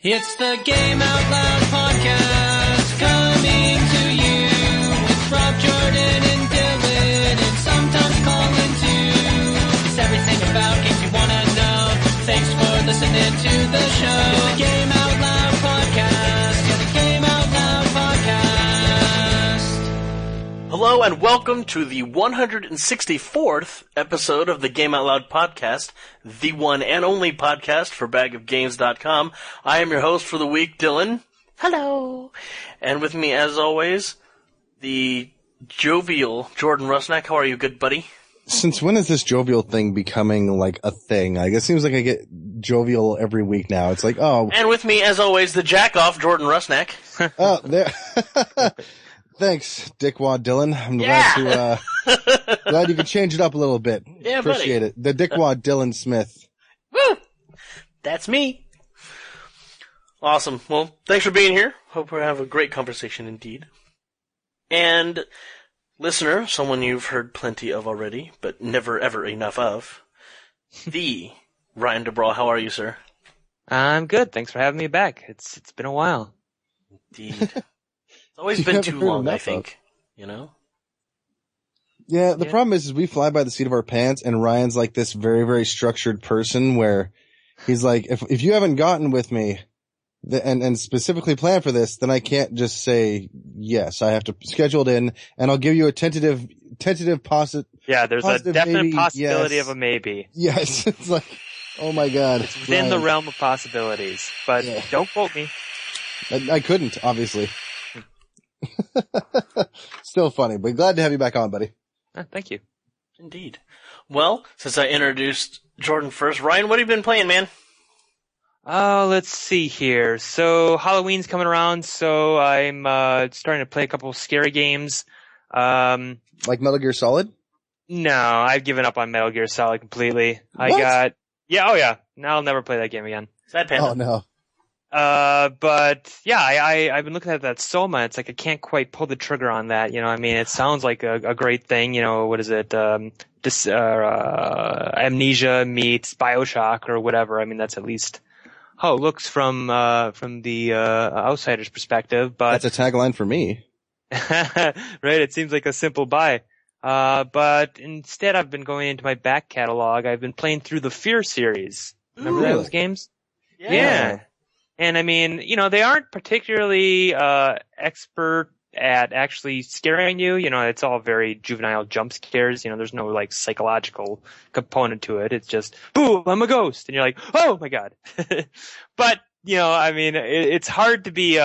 It's the Game Out Loud podcast coming to you with Rob, Jordan, and Dylan, and sometimes Colin too. It's everything about games you want to know. Thanks for listening to the show. It's the Game Out Loud podcast. Yeah, the Game Out Loud podcast. Hello and welcome to the 164th episode of the Game Out Loud podcast, the one and only podcast for bagofgames.com. I am your host for the week, Dylan. Hello. And with me, as always, the jovial Jordan Rusnak. How are you, good buddy? Since when is this jovial thing becoming like a thing? Like, it seems like I get jovial every week now. It's like, oh. And with me, as always, the jack-off Jordan Rusnak. Oh, there. Thanks, Dickwad Dylan. I'm glad you could change it up a little bit. Yeah, Appreciate buddy. it. The Dickwad Dylan Smith. Woo! That's me. Awesome. Well, thanks for being here. Hope we have a great conversation indeed. And listener, someone you've heard plenty of already, but never ever enough of, the Ryan Debraal. How are you, sir? I'm good. Thanks for having me back. It's been a while. Indeed. It's always been too long, I think. You know? Yeah, the problem is we fly by the seat of our pants, and Ryan's like this very, very structured person where he's like, if you haven't gotten with me and specifically plan for this, then I can't just say yes. I have to schedule it in, and I'll give you a tentative Yeah, there's a definite maybe, possibility yes. of a maybe. Yes, it's like, oh my god. It's within the realm of possibilities, but don't quote me. I couldn't, obviously. Still funny, but glad to have you back on, buddy. Thank you. Indeed. Well, since I introduced Jordan first, Ryan, what have you been playing, man? Let's see here. So Halloween's coming around, so I'm starting to play a couple scary games. Like Metal Gear Solid? No, I've given up on Metal Gear Solid completely. What? Yeah. Now I'll never play that game again. Sad Panda. Oh no. But yeah, I've been looking at that Soma. It's like I can't quite pull the trigger on that. You know, I mean, it sounds like a great thing. You know, what is it? Amnesia meets BioShock or whatever. I mean, that's at least how it looks from the outsider's perspective. But That's a tagline for me. right, it seems like a simple buy. But instead, I've been going into my back catalog. I've been playing through the Fear series. Remember those games? Yeah. And I mean, you know, they aren't particularly expert at actually scaring you. You know, it's all very juvenile jump scares. You know, there's no like psychological component to it. It's just, boo, I'm a ghost. And you're like, oh my god. But, you know, I mean, it's hard to be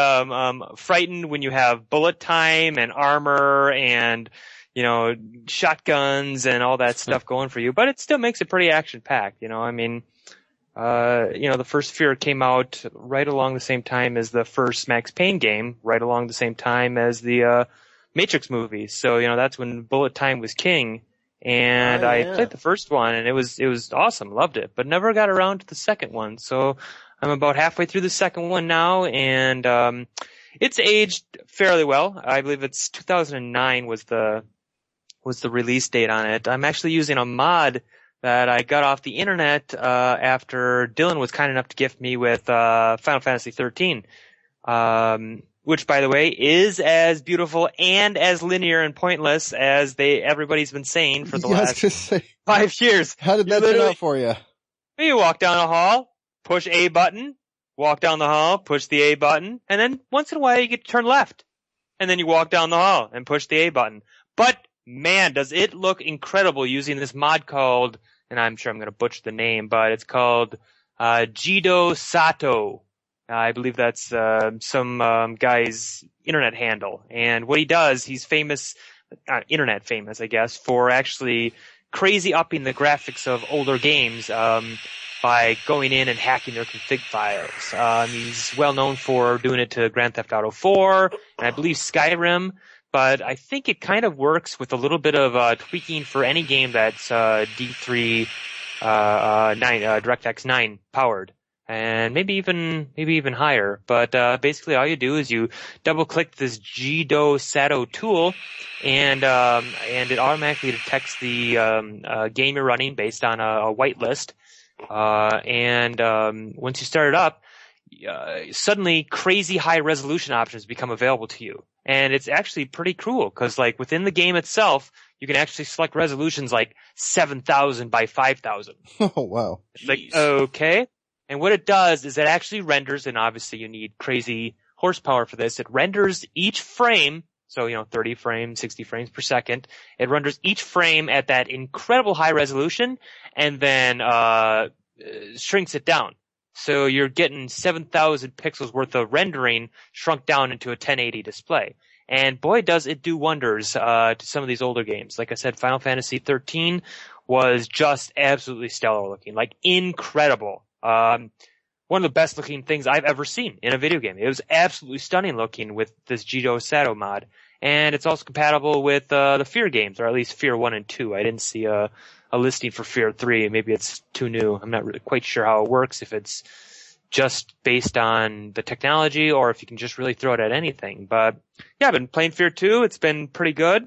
frightened when you have bullet time and armor and, you know, shotguns and all that stuff going for you. But it still makes it pretty action-packed, you know. I mean, you know, the first Fear came out right along the same time as the first Max Payne game, right along the same time as the Matrix movie. So, you know, that's when bullet time was king. And I played the first one, and it was awesome, loved it, but never got around to the second one. So I'm about halfway through the second one now, and it's aged fairly well. I believe it's 2009 was the release date on it. I'm actually using a mod that I got off the internet after Dylan was kind enough to gift me with Final Fantasy 13, which, by the way, is as beautiful and as linear and pointless as everybody's been saying for the last 5 years. How did that turn out for you? You walk down a hall, push A button, walk down the hall, push the A button, and then once in a while you get to turn left. And then you walk down the hall and push the A button. But man, does it look incredible using this mod called, and I'm sure I'm going to butcher the name, but it's called Jido Sato. I believe that's some guy's internet handle. And what he does, he's famous, internet famous, I guess, for actually crazy upping the graphics of older games by going in and hacking their config files. He's well known for doing it to Grand Theft Auto 4 and I believe Skyrim. But I think it kind of works with a little bit of tweaking for any game that's D3 DirectX 9 powered, and maybe even higher. But basically, all you do is you double click this Jido Sato tool, and it automatically detects the game you're running based on a whitelist. And once you start it up, suddenly crazy high resolution options become available to you. And it's actually pretty cool because like within the game itself, you can actually select resolutions like 7,000 by 5,000. Oh, wow. It's like, okay. And what it does is it actually renders, and obviously you need crazy horsepower for this. It renders each frame, so, 30 frames, 60 frames per second. It renders each frame at that incredible high resolution and then, shrinks it down. So you're getting 7,000 pixels worth of rendering shrunk down into a 1080 display. And boy, does it do wonders to some of these older games. Like I said, Final Fantasy 13 was just absolutely stellar looking, like incredible. One of the best looking things I've ever seen in a video game. It was absolutely stunning looking with this Jido Sato mod. And it's also compatible with the Fear games, or at least Fear 1 and 2. I didn't see a listing for Fear 3. Maybe it's too new. I'm not really quite sure how it works, if it's just based on the technology or if you can just really throw it at anything. But yeah, I've been playing Fear 2. It's been pretty good.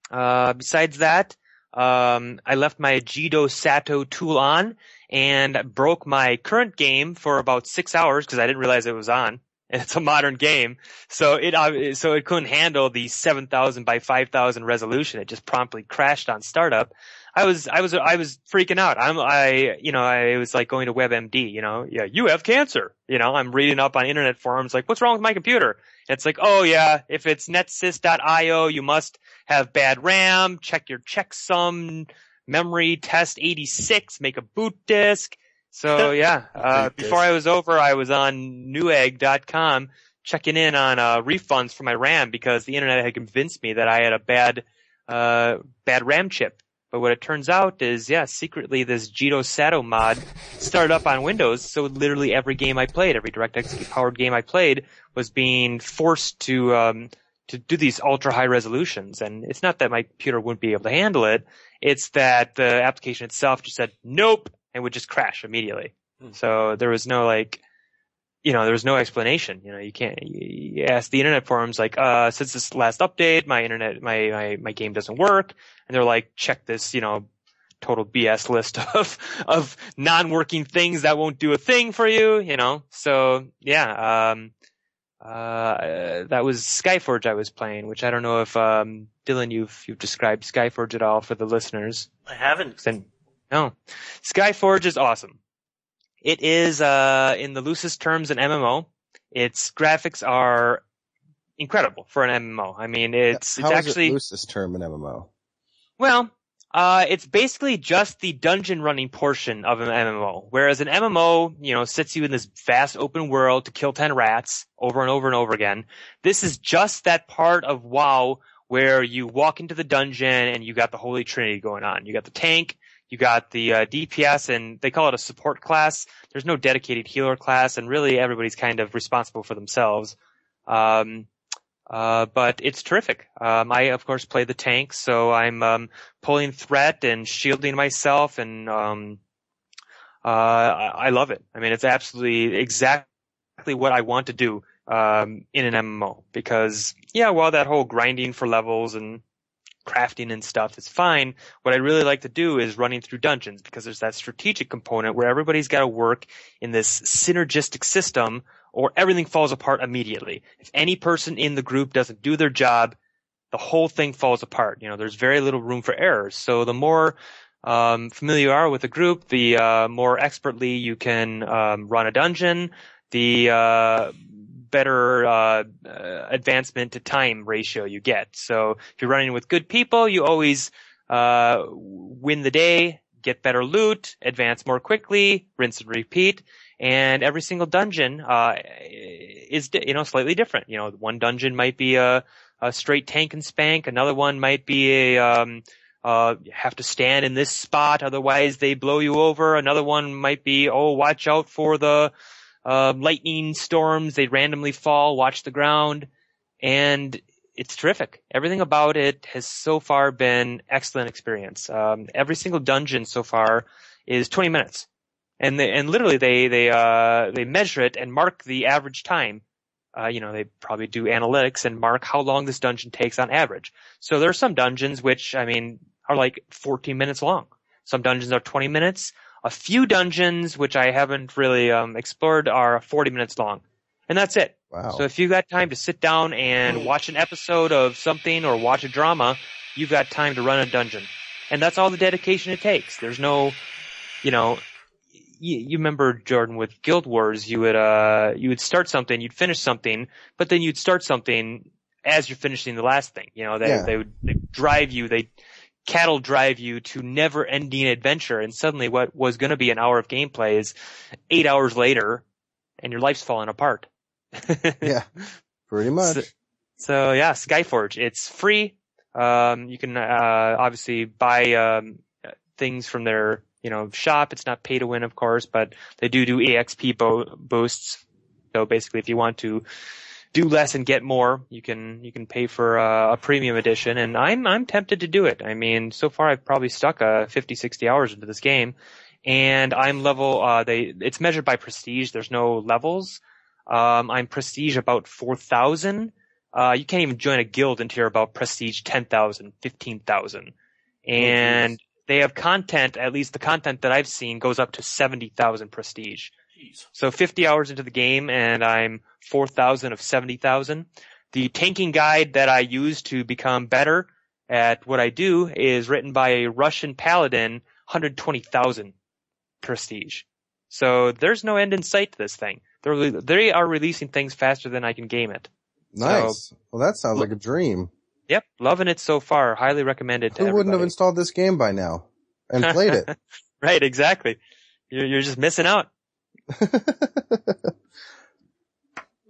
Besides that, I left my Jido Sato tool on and broke my current game for about 6 hours because I didn't realize it was on. And it's a modern game, so it couldn't handle the 7,000 by 5,000 resolution. It just promptly crashed on startup. I was freaking out. I was like going to WebMD, yeah, you have cancer. I'm reading up on internet forums like, what's wrong with my computer? And it's like, oh yeah, if it's netsys.io, you must have bad RAM, check your checksum, memory test 86, make a boot disk. So yeah, before I was over, I was on newegg.com checking in on refunds for my RAM because the internet had convinced me that I had a bad RAM chip. But what it turns out is, secretly this Jido Sato mod started up on Windows, so literally every game I played, every DirectX powered game I played, was being forced to do these ultra high resolutions. And it's not that my computer wouldn't be able to handle it, it's that the application itself just said nope and would just crash immediately. So there was no there was no explanation. You ask the internet forums like, since this last update, my game doesn't work. And they're like, check this, total BS list of non-working things that won't do a thing for you, So yeah, that was Skyforge I was playing, which I don't know if, Dylan, you've described Skyforge at all for the listeners. I haven't. No. Skyforge is awesome. It is, in the loosest terms, an MMO. Its graphics are incredible for an MMO. I mean, it's actually the loosest term in MMO? Well, it's basically just the dungeon running portion of an MMO. Whereas an MMO, sets you in this vast open world to kill 10 rats over and over and over again. This is just that part of WoW where you walk into the dungeon and you got the Holy Trinity going on. You got the tank, you got the DPS, and they call it a support class. There's no dedicated healer class, and really everybody's kind of responsible for themselves. But it's terrific. I of course play the tank, so I'm pulling threat and shielding myself, and I love it. I mean, it's absolutely exactly what I want to do in an MMO, because while that whole grinding for levels and crafting and stuff is fine, what I really like to do is running through dungeons, because there's that strategic component where everybody's got to work in this synergistic system or everything falls apart immediately. If any person in the group doesn't do their job, the whole thing falls apart. There's very little room for errors. So the more familiar you are with a group, the more expertly you can run a dungeon, the better advancement to time ratio you get. So if you're running with good people, you always win the day, get better loot, advance more quickly, rinse and repeat. And every single dungeon is slightly different. One dungeon might be a straight tank and spank. Another one might be you have to stand in this spot, otherwise they blow you over. Another one might be, watch out for the lightning storms, they randomly fall, watch the ground. And it's terrific. Everything about it has so far been excellent experience. Every single dungeon so far is 20 minutes. And literally they measure it and mark the average time. They probably do analytics and mark how long this dungeon takes on average. So there are some dungeons which, are like 14 minutes long. Some dungeons are 20 minutes. A few dungeons, which I haven't really explored, are 40 minutes long. And that's it. Wow. So if you've got time to sit down and watch an episode of something or watch a drama, you've got time to run a dungeon. And that's all the dedication it takes. There's no, you remember, Jordan, with Guild Wars, you would start something, you'd finish something, but then you'd start something as you're finishing the last thing. They would drive you, cattle drive you to never-ending adventure, and suddenly what was going to be an hour of gameplay is 8 hours later, and your life's falling apart. Yeah, pretty much. So yeah, Skyforge. It's free. You can obviously buy things from their shop. It's not pay to win, of course, but they do EXP boosts. So basically, if you want to do less and get more, you can pay for a premium edition, and I'm tempted to do it. I mean, so far I've probably stuck 50, 60 hours into this game, and I'm level. It's measured by prestige. There's no levels. I'm prestige about 4,000. You can't even join a guild until you're about prestige 10,000, 15,000, and they have content. At least the content that I've seen goes up to 70,000 prestige. Jeez. So 50 hours into the game, and I'm 4,000 of 70,000. The tanking guide that I use to become better at what I do is written by a Russian paladin, 120,000 prestige. So there's no end in sight to this thing. They are releasing things faster than I can game it. Nice. So, well, that sounds like a dream. Yep, loving it so far. Highly recommended to Who wouldn't have everybody. installed this game by now and played it? Right, exactly. You're just missing out.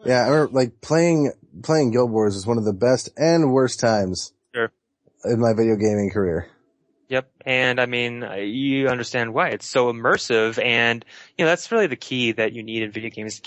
Yeah, I remember, playing Guild Wars is one of the best and worst times in my video gaming career. Yep, and I mean, you understand why. It's so immersive, and that's really the key that you need in video games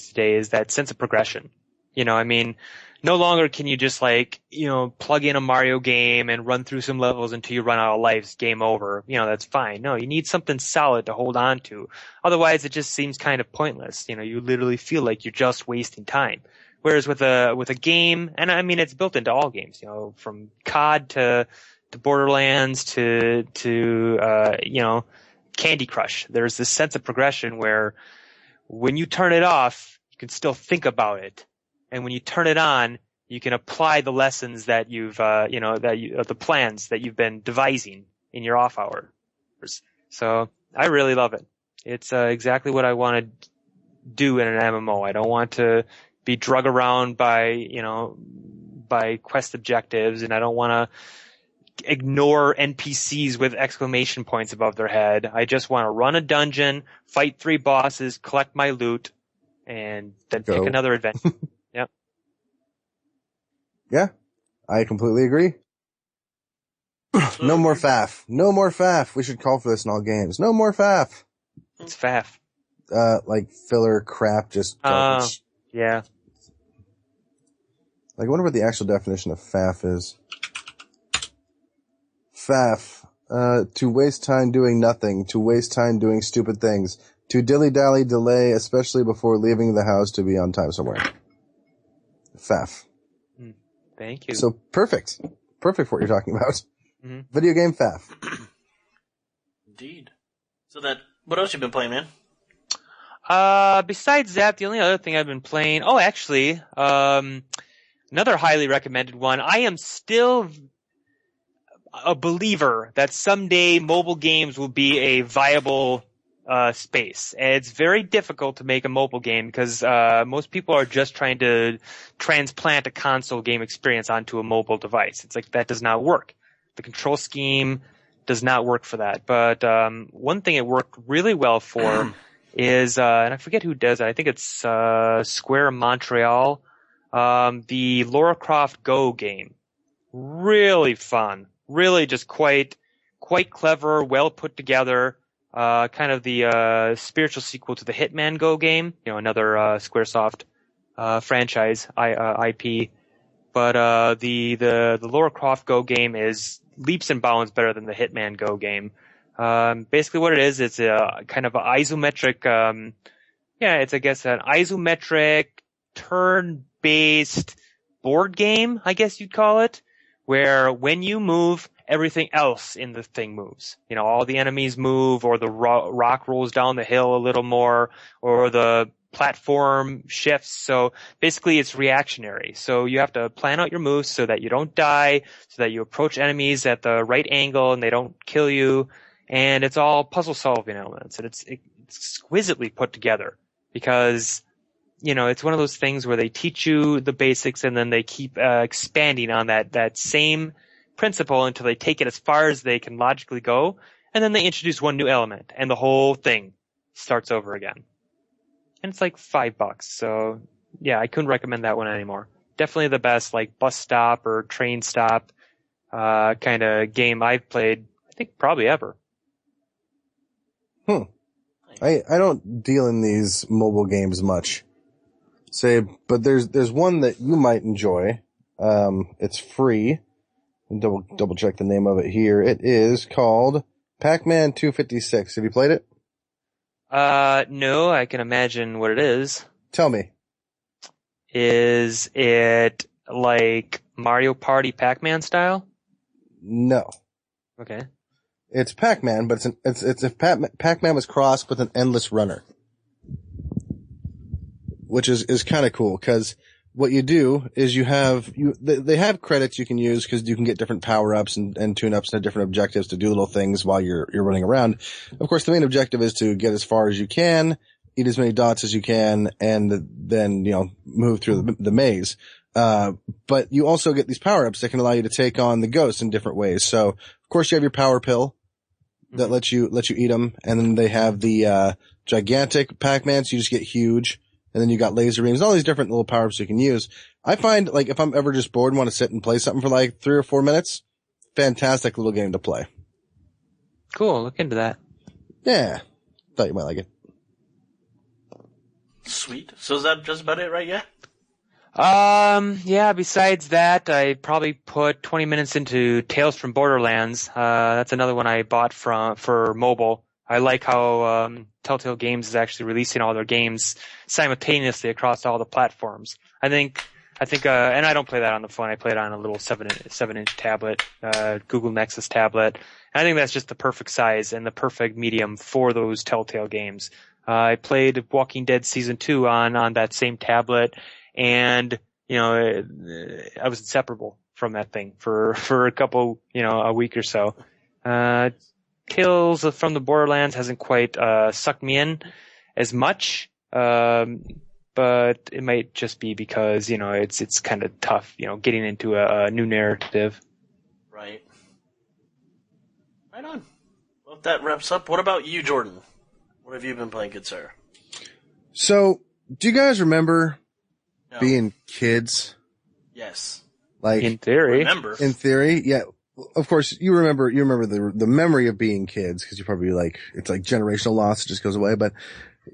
today is that sense of progression. I mean, no longer can you just plug in a Mario game and run through some levels until you run out of lives, game over. That's fine. No, you need something solid to hold on to. Otherwise, it just seems kind of pointless. You literally feel like you're just wasting time. Whereas with a game, and I mean, it's built into all games, from COD to Borderlands to Candy Crush. There's this sense of progression where when you turn it off, you can still think about it. And when you turn it on, you can apply the lessons that the plans that you've been devising in your off hours. So I really love it. It's exactly what I want to do in an MMO. I don't want to be drug around by quest objectives, and I don't want to ignore NPCs with exclamation points above their head. I just want to run a dungeon, fight 3 bosses, collect my loot, and then pick another adventure. Yep. Yeah, I completely agree. No more faff. No more faff. We should call for this in all games. No more faff. It's faff. Like filler crap, just garbage. Yeah. I wonder what the actual definition of faff is. Faff. To waste time doing nothing. To waste time doing stupid things. To dilly-dally, delay, especially before leaving the house to be on time somewhere. Faff. Thank you. So perfect. Perfect for what you're talking about. Mm-hmm. Video game faff. Indeed. So what else you been playing, man? Besides that, the only other thing I've been playing, another highly recommended one. I am still a believer that someday mobile games will be a viable space. And it's very difficult to make a mobile game because most people are just trying to transplant a console game experience onto a mobile device. It's like that does not work. The control scheme does not work for that. But one thing it worked really well for is, and I forget who does it. I think it's Square Montreal. The Lara Croft Go game. Really fun. Really just quite clever, well put together. Kind of the spiritual sequel to the Hitman Go game. Another Squaresoft franchise IP. But the Lara Croft Go game is leaps and bounds better than the Hitman Go game. Basically what it is, it's a kind of an isometric, it's I guess an isometric turn-based board game, I guess you'd call it, where when you move, everything else in the thing moves. You know, all the enemies move, or the rock rolls down the hill a little more, or the platform shifts. So basically it's reactionary. So you have to plan out your moves so that you don't die, so that you approach enemies at the right angle and they don't kill you. And it's all puzzle solving elements, and it's exquisitely put together, because, you know, it's one of those things where they teach you the basics and then they keep expanding on that same principle until they take it as far as they can logically go, and then they introduce one new element and the whole thing starts over again. And it's like $5. So yeah, I couldn't recommend that one anymore. Definitely the best, like, bus stop or train stop kind of game I've played, I think, probably ever. I don't deal in these mobile games much. But there's one that you might enjoy. It's free. Double check the name of it here. It is called Pac-Man 256. Have you played it? No, I can imagine what it is. Tell me. Is it like Mario Party Pac-Man style? No. Okay. It's Pac-Man, but it's if Pac-Man was crossed with an endless runner. Which is kind of cool, because what you do is they have credits you can use, because you can get different power-ups and tune-ups and different objectives to do little things while you're running around. Of course, the main objective is to get as far as you can, eat as many dots as you can, and then, you know, move through the maze. But you also get these power-ups that can allow you to take on the ghosts in different ways. So, of course, you have your power pill that lets you eat them, and then they have the gigantic Pac-Man, so you just get huge. And then you got laser beams, all these different little power-ups you can use. I find, like, if I'm ever just bored and want to sit and play something for like 3 or 4 minutes, fantastic little game to play. Cool, look into that. Yeah. Thought you might like it. Sweet. So is that just about it, right? Yeah? Yeah, besides that, I probably put 20 minutes into Tales from Borderlands. That's another one I bought for mobile. I like how Telltale Games is actually releasing all their games simultaneously across all the platforms. I think, and I don't play that on the phone. I play it on a little 7-inch tablet, Google Nexus tablet. And I think that's just the perfect size and the perfect medium for those Telltale games. I played Walking Dead Season 2 on that same tablet, and, you know, I was inseparable from that thing for a couple, you know, a week or so. Tales from the Borderlands hasn't quite sucked me in as much, but it might just be because, you know, it's kind of tough, you know, getting into a new narrative. Right. Right on. Well, if that wraps up, what about you, Jordan? What have you been playing, good sir? So, do you guys remember being kids? Yes. Like, in theory. In theory, yeah. Of course, you remember the memory of being kids, because you probably it's like generational loss. It just goes away. But,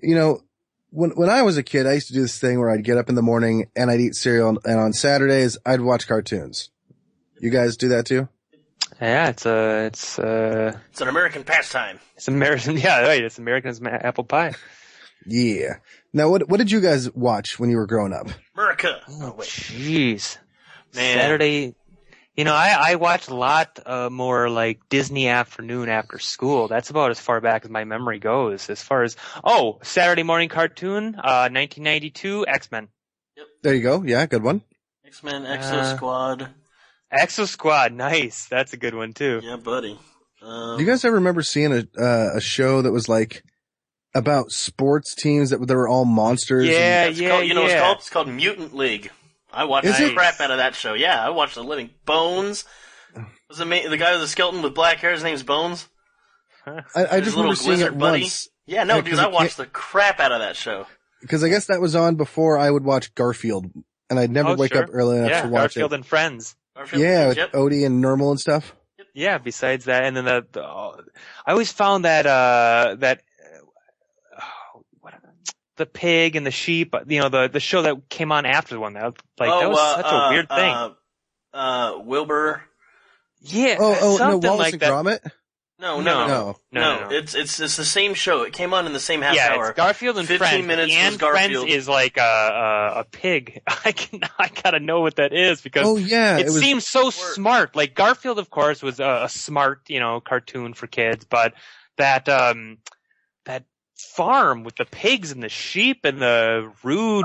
you know, when I was a kid, I used to do this thing where I'd get up in the morning and I'd eat cereal, and on Saturdays I'd watch cartoons. You guys do that too? Yeah, it's an American pastime. It's American, yeah, right. It's American as apple pie. Yeah. Now, what did you guys watch when you were growing up? America. Oh, jeez. Man. Saturday. You know, I watch a lot more like Disney afternoon after school. That's about as far back as my memory goes. As far as Saturday morning cartoon, 1992, X-Men. Yep. There you go. Yeah, good one. X-Men, Exo Squad. Exo Squad, nice. That's a good one too. Yeah, buddy. Do you guys ever remember seeing a show that was like about sports teams that were all monsters? Yeah, It's called Mutant League. I watched the crap out of that show. Yeah, I watched the living Bones. Was the guy with the skeleton with black hair? His name's Bones. I just remember seeing it once. Yeah, no, dude, I watched the crap out of that show. Because I guess that was on before I would watch Garfield, and I'd never wake up early enough to watch Garfield and Friends. With Odie and Normal and stuff. Yep. Yeah. Besides that, and then I always found that the pig and the sheep, you know, the show that came on after the one that was such a weird thing. Wilbur. Yeah. Wallace something and like that. Gromit? No. It's the same show. It came on in the same half hour. It's Garfield and 15 Friends. minutes and was Garfield. Friends is like a pig. I gotta know what that is because it seems so smart. Like Garfield, of course, was a smart, cartoon for kids, but that farm with the pigs and the sheep and the rude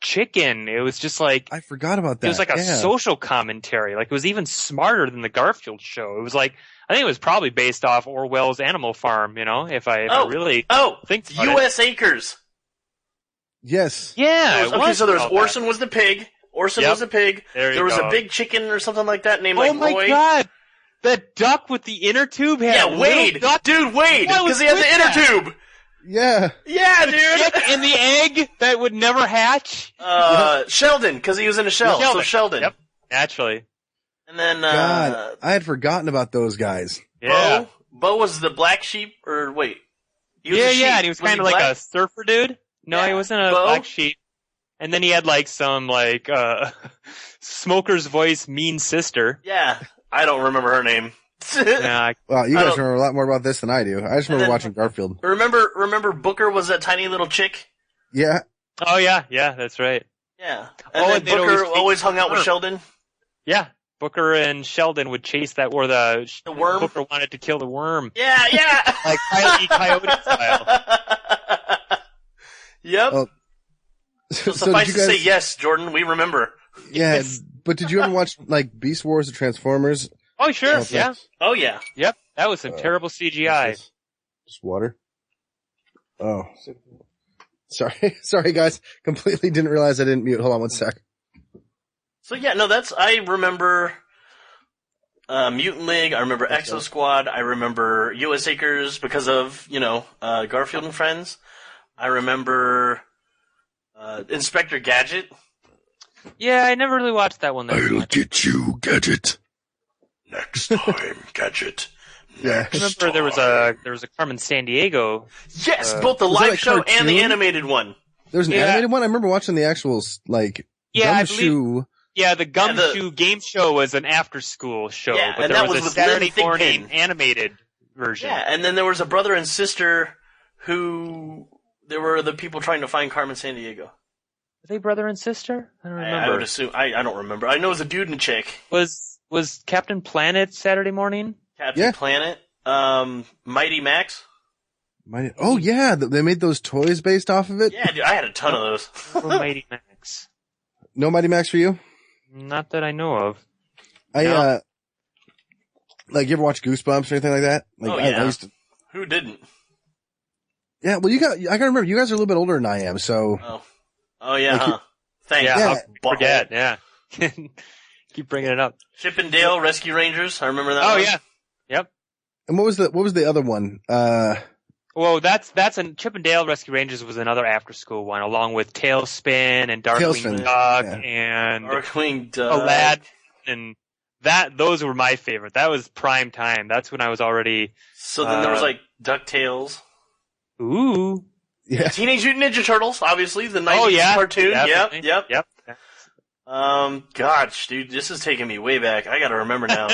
chicken, it was just like I forgot about that. It was like a social commentary. Like it was even smarter than the Garfield show. It was like I think it was probably based off Orwell's Animal Farm, if I really think about U.S. Acres. Yes. Yeah. So there was Orson was the pig. Was a pig. There was go. a big chicken or something like that named Roy. Oh my god! That duck with the inner tube had Wade. Dude, Wade, because he had the inner tube. Yeah. Yeah, dude. And the egg that would never hatch. Sheldon, because he was in a shell. So Sheldon. Yep. Naturally. And then God, I had forgotten about those guys. Yeah. Bo was the black sheep, or wait. And he was kind of like a surfer dude. No, he wasn't a black sheep. And then he had like some like smoker's voice mean sister. Yeah. I don't remember her name. Well, you guys remember a lot more about this than I do. I just remember watching Garfield. Remember Booker was that tiny little chick? Yeah. Oh yeah, that's right. Yeah. And then Booker always hung out with Sheldon? Yeah. Booker and Sheldon would chase that, or the worm? Booker wanted to kill the worm. Yeah. Like Coyote style. Yep. So suffice to say, yes, Jordan, we remember. Yeah, but did you ever watch, like, Beast Wars or Transformers? Oh, sure, yeah. Oh, yeah. Yep, that was some terrible CGI. Just water? Oh. Sorry, guys. Completely didn't realize I didn't mute. Hold on one sec. So, yeah, no, I remember Mutant League, I remember Exo Squad, I remember U.S. Acres because of, Garfield and Friends. I remember Inspector Gadget. Yeah, I never really watched that one. I'll get you, Gadget. Next time, Gadget. Yeah. I remember there was a Carmen Sandiego. Yes, both the live show and the animated one. There was an animated one? I remember watching the actual, like, Gumshoe. Yeah, the Gumshoe game show was an after-school show, but there was a Saturday morning animated version. Yeah, and then there was a brother and sister who... They were the people trying to find Carmen Sandiego. Are they brother and sister? I don't remember. I would assume. I don't remember. I know it was a dude and a chick. Was Captain Planet Saturday morning? Captain Planet. Mighty Max. Oh, yeah. They made those toys based off of it? Yeah, dude, I had a ton of those. Mighty Max. No Mighty Max for you? Not that I know of. Like, you ever watch Goosebumps or anything like that? Like, I used to... Who didn't? Yeah, well, I gotta remember, you guys are a little bit older than I am, so... Oh yeah, like, Thanks. Yeah, I'll forget, yeah. Keep bringing it up. Chip and Dale Rescue Rangers, I remember that one. Oh, yeah. Yep. And what was the other one? Well, that's Chip and Dale Rescue Rangers was another after-school one, along with Tailspin and Darkwing Duck and Darkwing Duck. Aladdin, and those were my favorite. That was prime time. That's when I was already... So then there was, like, DuckTales. Ooh. Yeah. Teenage Mutant Ninja Turtles, obviously, the 90s cartoon. Definitely. Yep. Gosh, dude, this is taking me way back. I gotta remember now.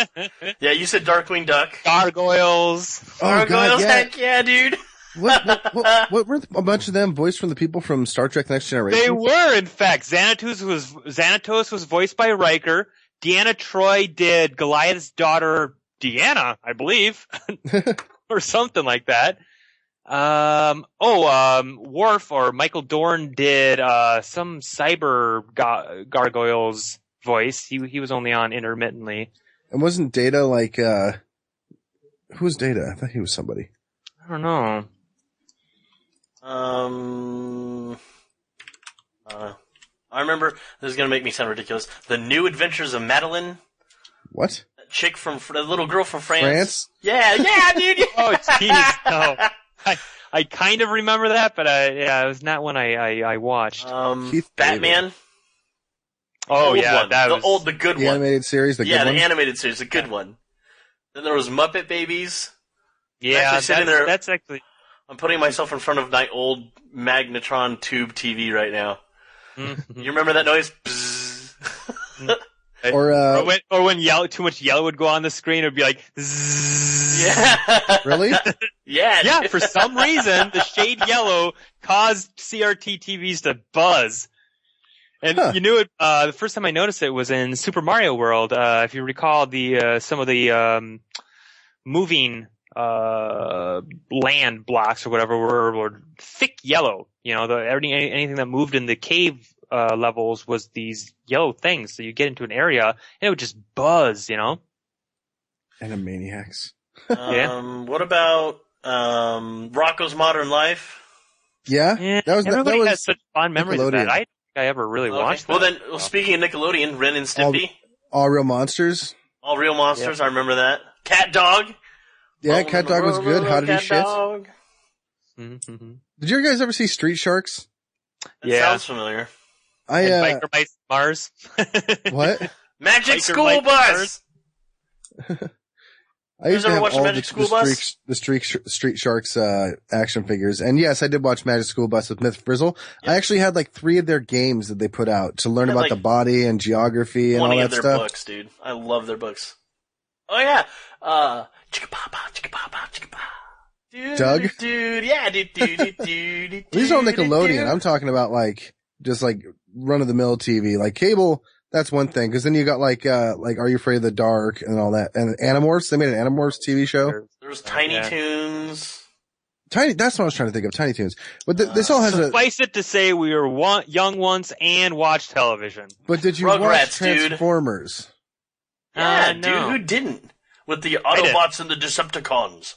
Yeah, you said Darkwing Duck. Gargoyles. Gargoyles, heck yeah, dude. What were a bunch of them voiced from the people from Star Trek Next Generation? They were, in fact. Xanatos was voiced by Riker. Deanna Troi did Goliath's daughter, Deanna, I believe. Or something like that. Worf or Michael Dorn did some cyber gargoyles voice. He was only on intermittently. And wasn't Data like who was Data? I thought he was somebody. I don't know. I remember, this is gonna make me sound ridiculous, The New Adventures of Madeline. What? That chick the little girl from France. Yeah, dude. Oh, jeez, no. I kind of remember that, but it was not one I watched. Batman. Oh yeah, the good one. The animated series, the animated series, the good one. Then there was Muppet Babies. Yeah, that's actually. I'm putting myself in front of my old magnetron tube TV right now. Mm-hmm. You remember that noise? Bzzz. Or when too much yellow would go on the screen, it would be like, zzz. Yeah. really? Yeah. Yeah, for some reason, the shade yellow caused CRT TVs to buzz. And you knew it, the first time I noticed it was in Super Mario World. If you recall some of the, moving, land blocks or whatever were thick yellow. You know, anything that moved in the cave, levels was these yellow things. So you get into an area and it would just buzz, you know? Animaniacs. Yeah. What about, Rocco's Modern Life? Yeah. That was everybody has such fond memories of that. I don't think I ever really watched that. Well then, speaking of Nickelodeon, Ren and Stimpy. All Real Monsters. All Real Monsters, yeah. I remember that. Cat Dog. Yeah, Cat Dog was good. How did he shit? Dog. Mm-hmm. Did you guys ever see Street Sharks? That sounds familiar. Biker Bites Mars. What? Magic School Bus! I used to have all the Street Sharks action figures. And yes, I did watch Magic School Bus with Myth Frizzle. Yep. I actually had like 3 of their games that they put out to learn about the body and geography and all that stuff. 20 of their books, dude. I love their books. Oh yeah. Dude, Doug? Dude, yeah, dude. These are all Nickelodeon. I'm talking about like, just like run-of-the-mill TV. Like cable, that's one thing. Cause then you got like Are You Afraid of the Dark and all that. And Animorphs, they made an Animorphs TV show. There's Tiny Toons. That's what I was trying to think of, Tiny Toons. But this all has suffice it to say we were young once and watched television. But did you watch Transformers? Yeah, no. Dude, who didn't? With the Autobots and the Decepticons.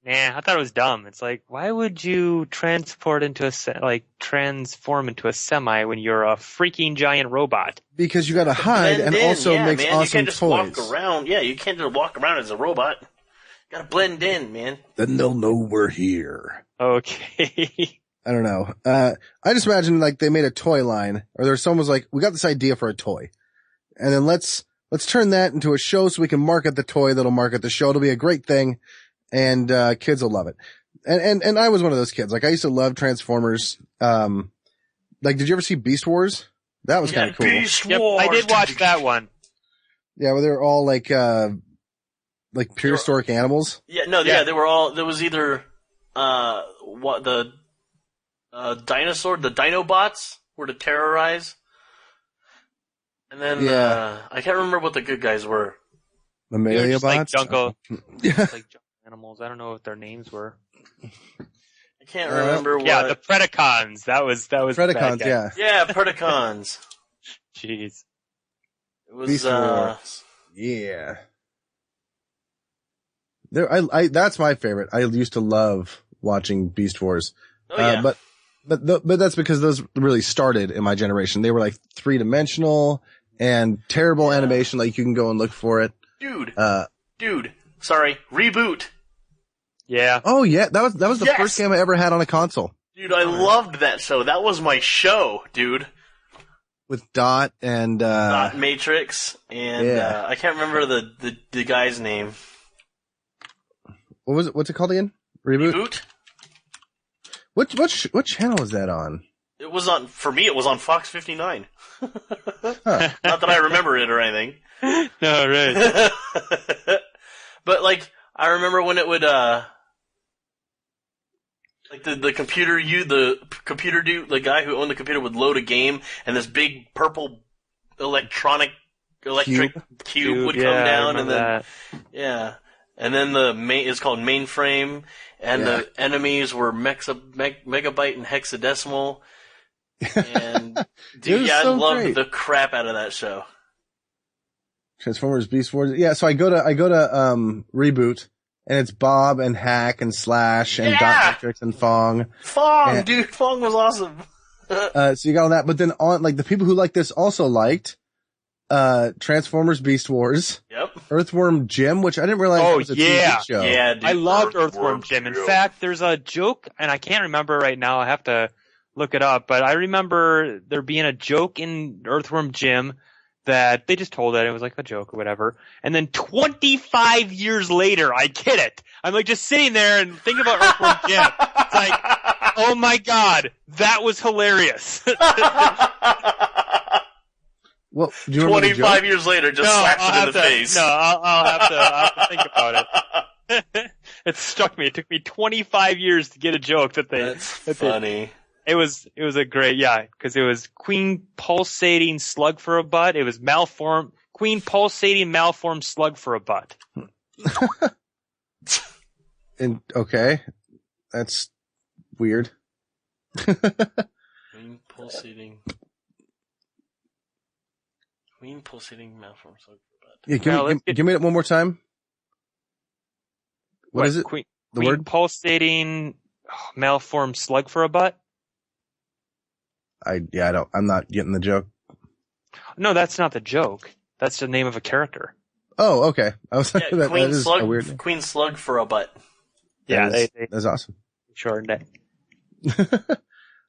Nah, I thought it was dumb. It's like, why would you transform into a semi when you're a freaking giant robot? Because you gotta hide and also makes awesome you can't just toys. Walk around. Yeah, you can't just walk around as a robot. You gotta blend in, man. Then they'll know we're here. Okay. I don't know. I just imagine like they made a toy line, or there's someone was like, we got this idea for a toy. And then let's turn that into a show so we can market the toy that'll market the show. It'll be a great thing. And, kids will love it. And I was one of those kids. Like I used to love Transformers. Like, did you ever see Beast Wars? That was kind of cool. Beast Wars. I did watch that one. Yeah, where they were all like prehistoric animals. Yeah, no, yeah, they were all, there was either, the Dinobots were to terrorize. And then, I can't remember what the good guys were. Mammalia bots? Like like animals. I don't know what their names were. I can't remember what. Yeah, the Predacons. That was Predacons, yeah. Yeah, Predacons. Jeez. It was, Beast Wars. Yeah. That's my favorite. I used to love watching Beast Wars. Oh, yeah. But that's because those really started in my generation. They were like 3-dimensional and terrible animation. Like you can go and look for it. Dude. Sorry. Reboot. Yeah. Oh yeah. That was the first game I ever had on a console. Dude, I loved that show. That was my show, dude. With Dot and, Dot Matrix and, I can't remember the guy's name. What was it? What's it called again? Reboot? What channel was that on? It was for me, it was on Fox 59. Huh. Not that I remember it or anything. No, right. But like, I remember when it would, like the computer dude, the guy who owned the computer would load a game and this big purple electric cube would come down and then, and then it's called mainframe and the enemies were megabyte and hexadecimal. And dude, I loved the crap out of that show. Transformers Beast Wars. Yeah, so I go to Reboot and it's Bob and Hack and Slash and Dot Matrix and Fong. Dude, Fong was awesome. So you got all that, but then on like the people who like this also liked Transformers Beast Wars. Yep. Earthworm Jim, which I didn't realize was a TV show. Yeah, dude, I loved Earthworm Jim. In fact, there's a joke, and I can't remember right now. I have to look it up, but I remember there being a joke in Earthworm Jim that they just told it. It was like a joke or whatever. And then 25 years later, I get it. I'm like just sitting there and thinking about Earthworm Jim. It's like, oh my God, that was hilarious. Well, do you remember the 25 joke? years later, just slaps it in the face. No, I'll have to think about it. It struck me. It took me 25 years to get a joke That's funny. It was a great, because it was queen pulsating slug for a butt. It was queen pulsating malformed slug for a butt. And okay, that's weird. Queen pulsating malformed slug for a butt. Yeah, give me it one more time. What is it? Queen word? Pulsating malformed slug for a butt? I'm not getting the joke. No, that's not the joke. That's the name of a character. Oh, okay. I was Yeah, that Queen is Slug, a weird name. Queen Slug for a butt. That's awesome. Shortened it.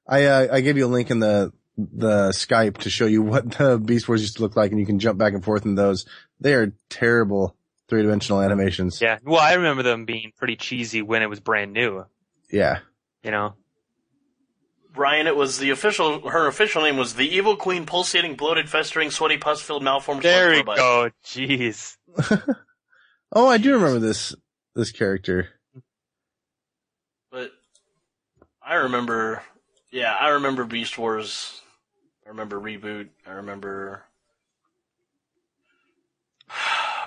I gave you a link in the Skype to show you what the Beast Wars used to look like, and you can jump back and forth in those. They are terrible 3-dimensional animations. Yeah. Well, I remember them being pretty cheesy when it was brand new. Yeah. You know? Ryan, her official name was the Evil Queen Pulsating, Bloated, Festering, Sweaty, Pus-Filled, Malformed There Slug we for a butt. go. Jeez. Oh, I do remember this character. But I remember Beast Wars. I remember Reboot. I remember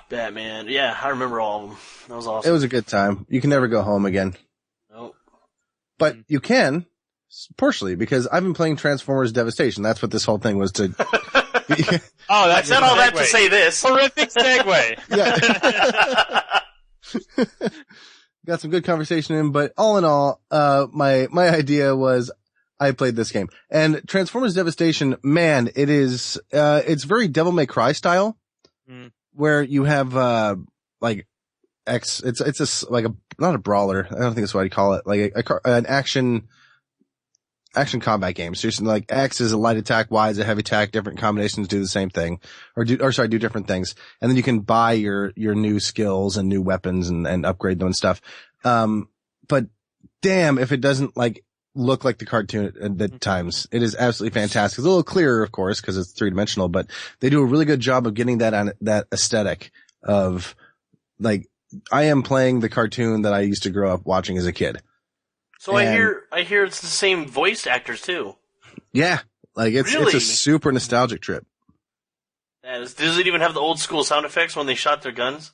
Batman. Yeah, I remember all of them. That was awesome. It was a good time. You can never go home again. Nope. But you can, partially, because I've been playing Transformers Devastation. That's what this whole thing was to... Oh, I said all that to say this. Horrific segue. Yeah. Got some good conversation in, but all in all, my idea was I played this game. And Transformers Devastation, man, it's very Devil May Cry style, where you have, not a brawler. I don't think that's what I'd call it. Like an action combat game. So you're like X is a light attack, Y is a heavy attack, different combinations do the same thing, do different things. And then you can buy your new skills and new weapons and upgrade them and stuff. But damn, if it doesn't look like the cartoon at times. It is absolutely fantastic. It's a little clearer, of course, because it's 3-dimensional, but they do a really good job of getting that aesthetic of I am playing the cartoon that I used to grow up watching as a kid. So I hear it's the same voice actors too. Yeah. It's a super nostalgic trip. Does it even have the old school sound effects when they shot their guns?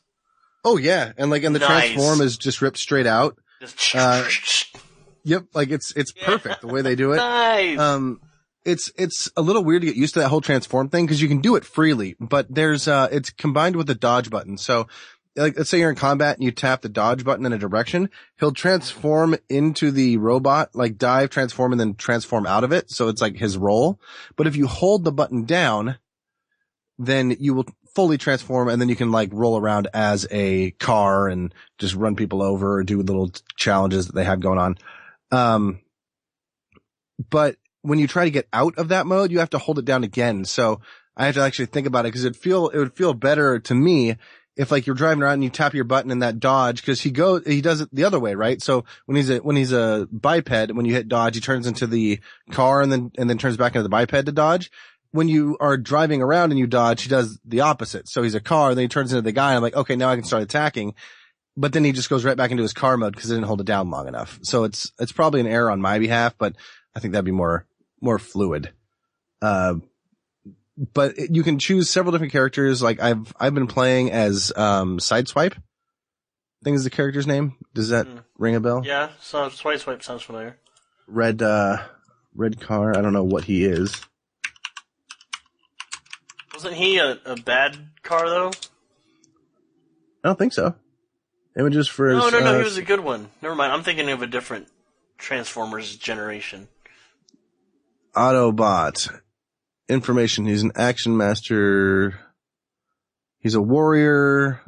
Oh yeah. And the Nice. transform is just ripped straight out. Just Yep. It's perfect the way they do it. Nice. It's a little weird to get used to that whole transform thing because you can do it freely, but it's combined with the dodge button. So let's say you're in combat and you tap the dodge button in a direction, he'll transform into the robot, dive, transform, and then transform out of it. So it's his role. But if you hold the button down, then you will fully transform and then you can roll around as a car and just run people over or do little challenges that they have going on. But when you try to get out of that mode, you have to hold it down again. So I have to actually think about it because it would feel better to me if you're driving around and you tap your button in that dodge, cause he does it the other way, right? So when he's a biped, when you hit dodge, he turns into the car and then turns back into the biped to dodge. When you are driving around and you dodge, he does the opposite. So he's a car, then he turns into the guy and I'm okay, now I can start attacking. But then he just goes right back into his car mode because he didn't hold it down long enough. So it's probably an error on my behalf, but I think that'd be more fluid. But you can choose several different characters. I've been playing as, Sideswipe. I think is the character's name. Does that ring a bell? Yeah, so Sideswipe sounds familiar. Red car. I don't know what he is. Wasn't he a bad car though? I don't think so. Images for his, No, he was a good one. Never mind, I'm thinking of a different Transformers generation. Autobot. Information. He's an action master. He's a warrior.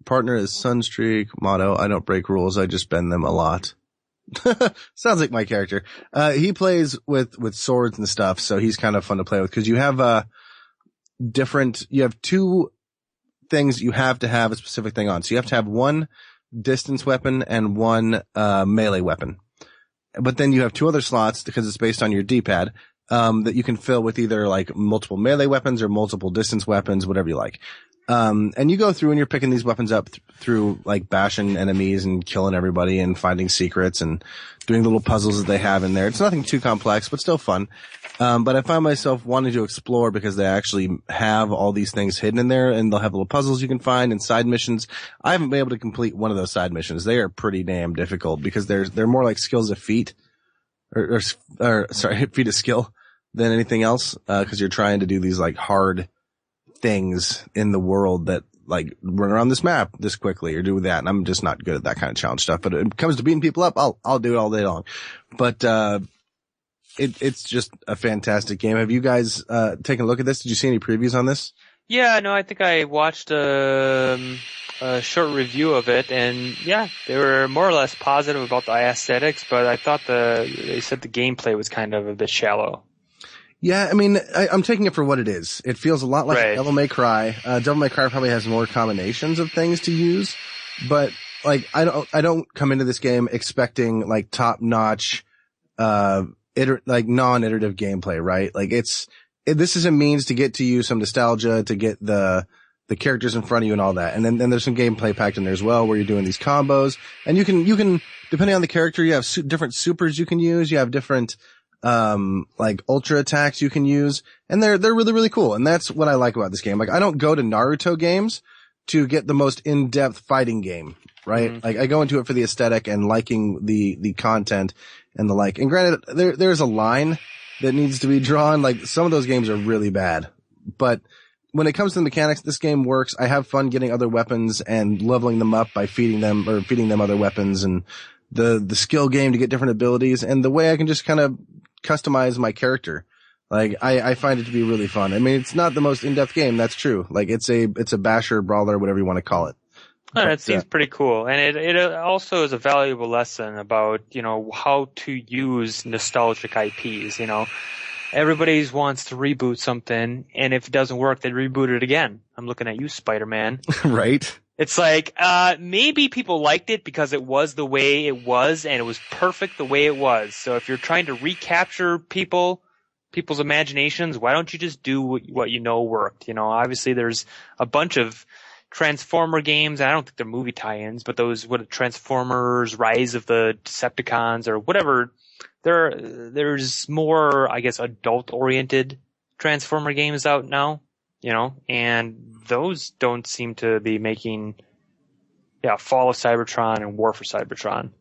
Partner is Sunstreak. Motto, I don't break rules. I just bend them a lot. Sounds like my character. He plays with swords and stuff. So he's kind of fun to play with because you have, you have two things you have to have a specific thing on. So you have to have one distance weapon and one, melee weapon. But then you have two other slots because it's based on your D-pad. that you can fill with either like multiple melee weapons or multiple distance weapons, whatever you like. And you go through and you're picking these weapons up through like bashing enemies and killing everybody and finding secrets and doing little puzzles that they have in there. It's nothing too complex, but still fun. But I find myself wanting to explore because they actually have all these things hidden in there, and they'll have little puzzles you can find and side missions. I haven't been able to complete one of those side missions. They are pretty damn difficult because they're more like skills of feat or feat of skill than anything else. Cause you're trying to do these like hard things in the world that like run around this map this quickly or do that. And I'm just not good at that kind of challenge stuff, but when it comes to beating people up, I'll do it all day long. But, it's just a fantastic game. Have you guys, taken a look at this? Did you see any previews on this? Yeah, no, I think I watched a short review of it, and yeah, they were more or less positive about the aesthetics, but I thought they said the gameplay was kind of a bit shallow. Yeah, I mean, I'm taking it for what it is. It feels a lot like Right. Devil May Cry. Devil May Cry probably has more combinations of things to use, but like, I don't come into this game expecting like top-notch, like non-iterative gameplay, right? Like this is a means to get to you some nostalgia, to get the characters in front of you and all that. And then there's some gameplay packed in there as well where you're doing these combos, and you can, depending on the character, you have different supers you can use. You have different, like ultra attacks you can use, and they're really, really cool. And that's what I like about this game. Like I don't go to Naruto games to get the most in-depth fighting game, right? Mm-hmm. Like I go into it for the aesthetic and liking the content and the like. And granted, there's a line that needs to be drawn. Like some of those games are really bad, but when it comes to the mechanics, this game works. I have fun getting other weapons and leveling them up by feeding them other weapons, and the skill game to get different abilities, and the way I can just kind of customize my character. Like I find it to be really fun. I mean, it's not the most in-depth game. That's true. Like it's a basher, brawler, whatever you want to call it. Oh, that seems pretty cool. And it also is a valuable lesson about, how to use nostalgic IPs, Everybody wants to reboot something, and if it doesn't work, they reboot it again. I'm looking at you, Spider-Man. Right? It's like, maybe people liked it because it was the way it was, and it was perfect the way it was. So if you're trying to recapture people's imaginations, why don't you just do what you know worked? Obviously there's a bunch of Transformer games, and I don't think they're movie tie-ins, but those, Transformers, Rise of the Decepticons, or whatever, there's more, I guess, adult-oriented Transformer games out now, and those don't seem to be making, Fall of Cybertron and War for Cybertron.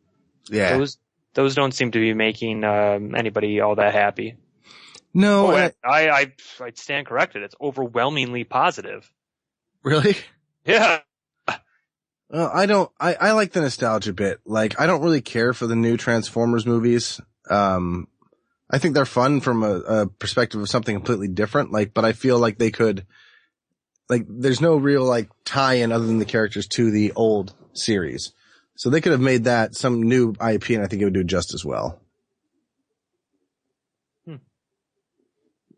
Yeah. Those don't seem to be making, anybody all that happy. No. I'd stand corrected. It's overwhelmingly positive. Really? Yeah. I like the nostalgia bit. Like, I don't really care for the new Transformers movies. I think they're fun from a perspective of something completely different. Like, but I feel like they could, like, there's no real, like, tie-in other than the characters to the old series. So they could have made that some new IP, and I think it would do just as well.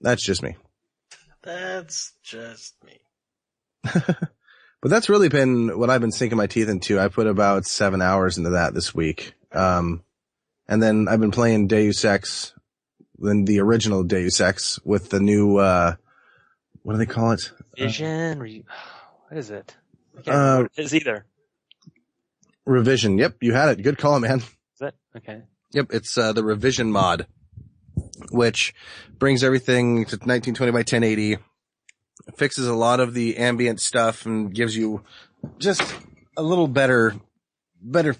That's just me. That's just me. But that's really been what I've been sinking my teeth into. I put about 7 hours into that this week. And then I've been playing Deus Ex, the original Deus Ex with the new, what do they call it? Vision? What is it? I can't remember what it is either. Revision. Yep, you had it. Good call, man. Is it? Okay. Yep, it's the Revision mod, which brings everything to 1920 by 1080. Fixes a lot of the ambient stuff and gives you just a little better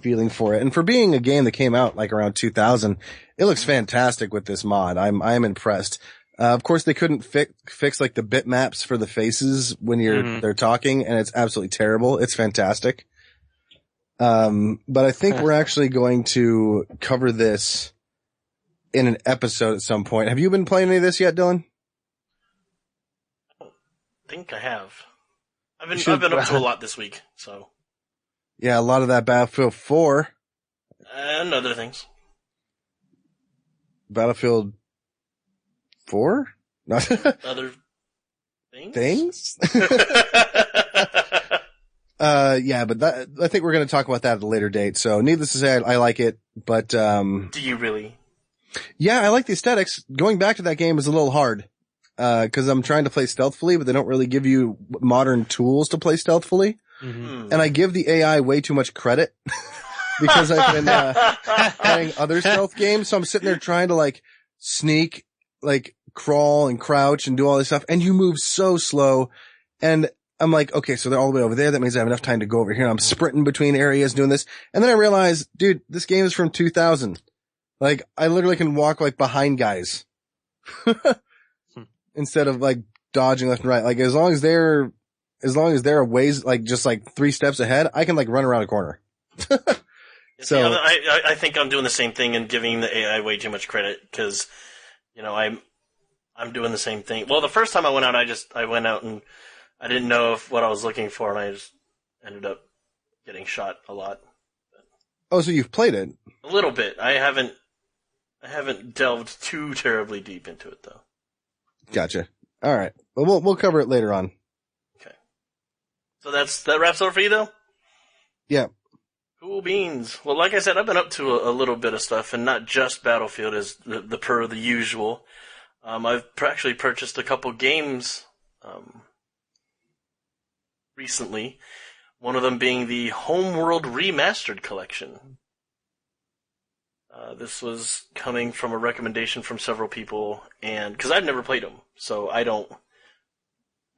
feeling for it. And for being a game that came out like around 2000, it looks fantastic with this mod. I'm impressed. Of course, they couldn't fix like the bitmaps for the faces when they're talking, and it's absolutely terrible. It's fantastic. But I think we're actually going to cover this in an episode at some point. Have you been playing any of this yet, Dylan? I think I have. I've been up to a lot this week, so. Yeah, a lot of that Battlefield 4. And other things. Battlefield 4? Other things? Things? Yeah, but I think we're going to talk about that at a later date. So needless to say, I like it, but, Do you really? Yeah, I like the aesthetics. Going back to that game is a little hard. Cause I'm trying to play stealthfully, but they don't really give you modern tools to play stealthfully. Mm-hmm. And I give the AI way too much credit because I've been, playing other stealth games. So I'm sitting there trying to like sneak, like crawl and crouch and do all this stuff. And you move so slow. And I'm like, okay, so they're all the way over there. That means I have enough time to go over here. And I'm sprinting between areas doing this. And then I realize, dude, this game is from 2000. Like I literally can walk like behind guys. Instead of like dodging left and right. Like as long as they're a ways, like just like 3 steps ahead, I can like run around a corner. So I think I'm doing the same thing and giving the AI way too much credit because, I'm doing the same thing. Well, the first time I went out, I went out and I didn't know what I was looking for and I just ended up getting shot a lot. Oh, so you've played it? A little bit. I haven't delved too terribly deep into it though. Gotcha. All right. Well, we'll cover it later on. Okay. So that wraps it up for you, though? Yeah. Cool beans. Well, like I said, I've been up to a little bit of stuff, and not just Battlefield as the usual. I've actually purchased a couple games recently. One of them being the Homeworld Remastered Collection. This was coming from a recommendation from several people, and because I've never played them, so I don't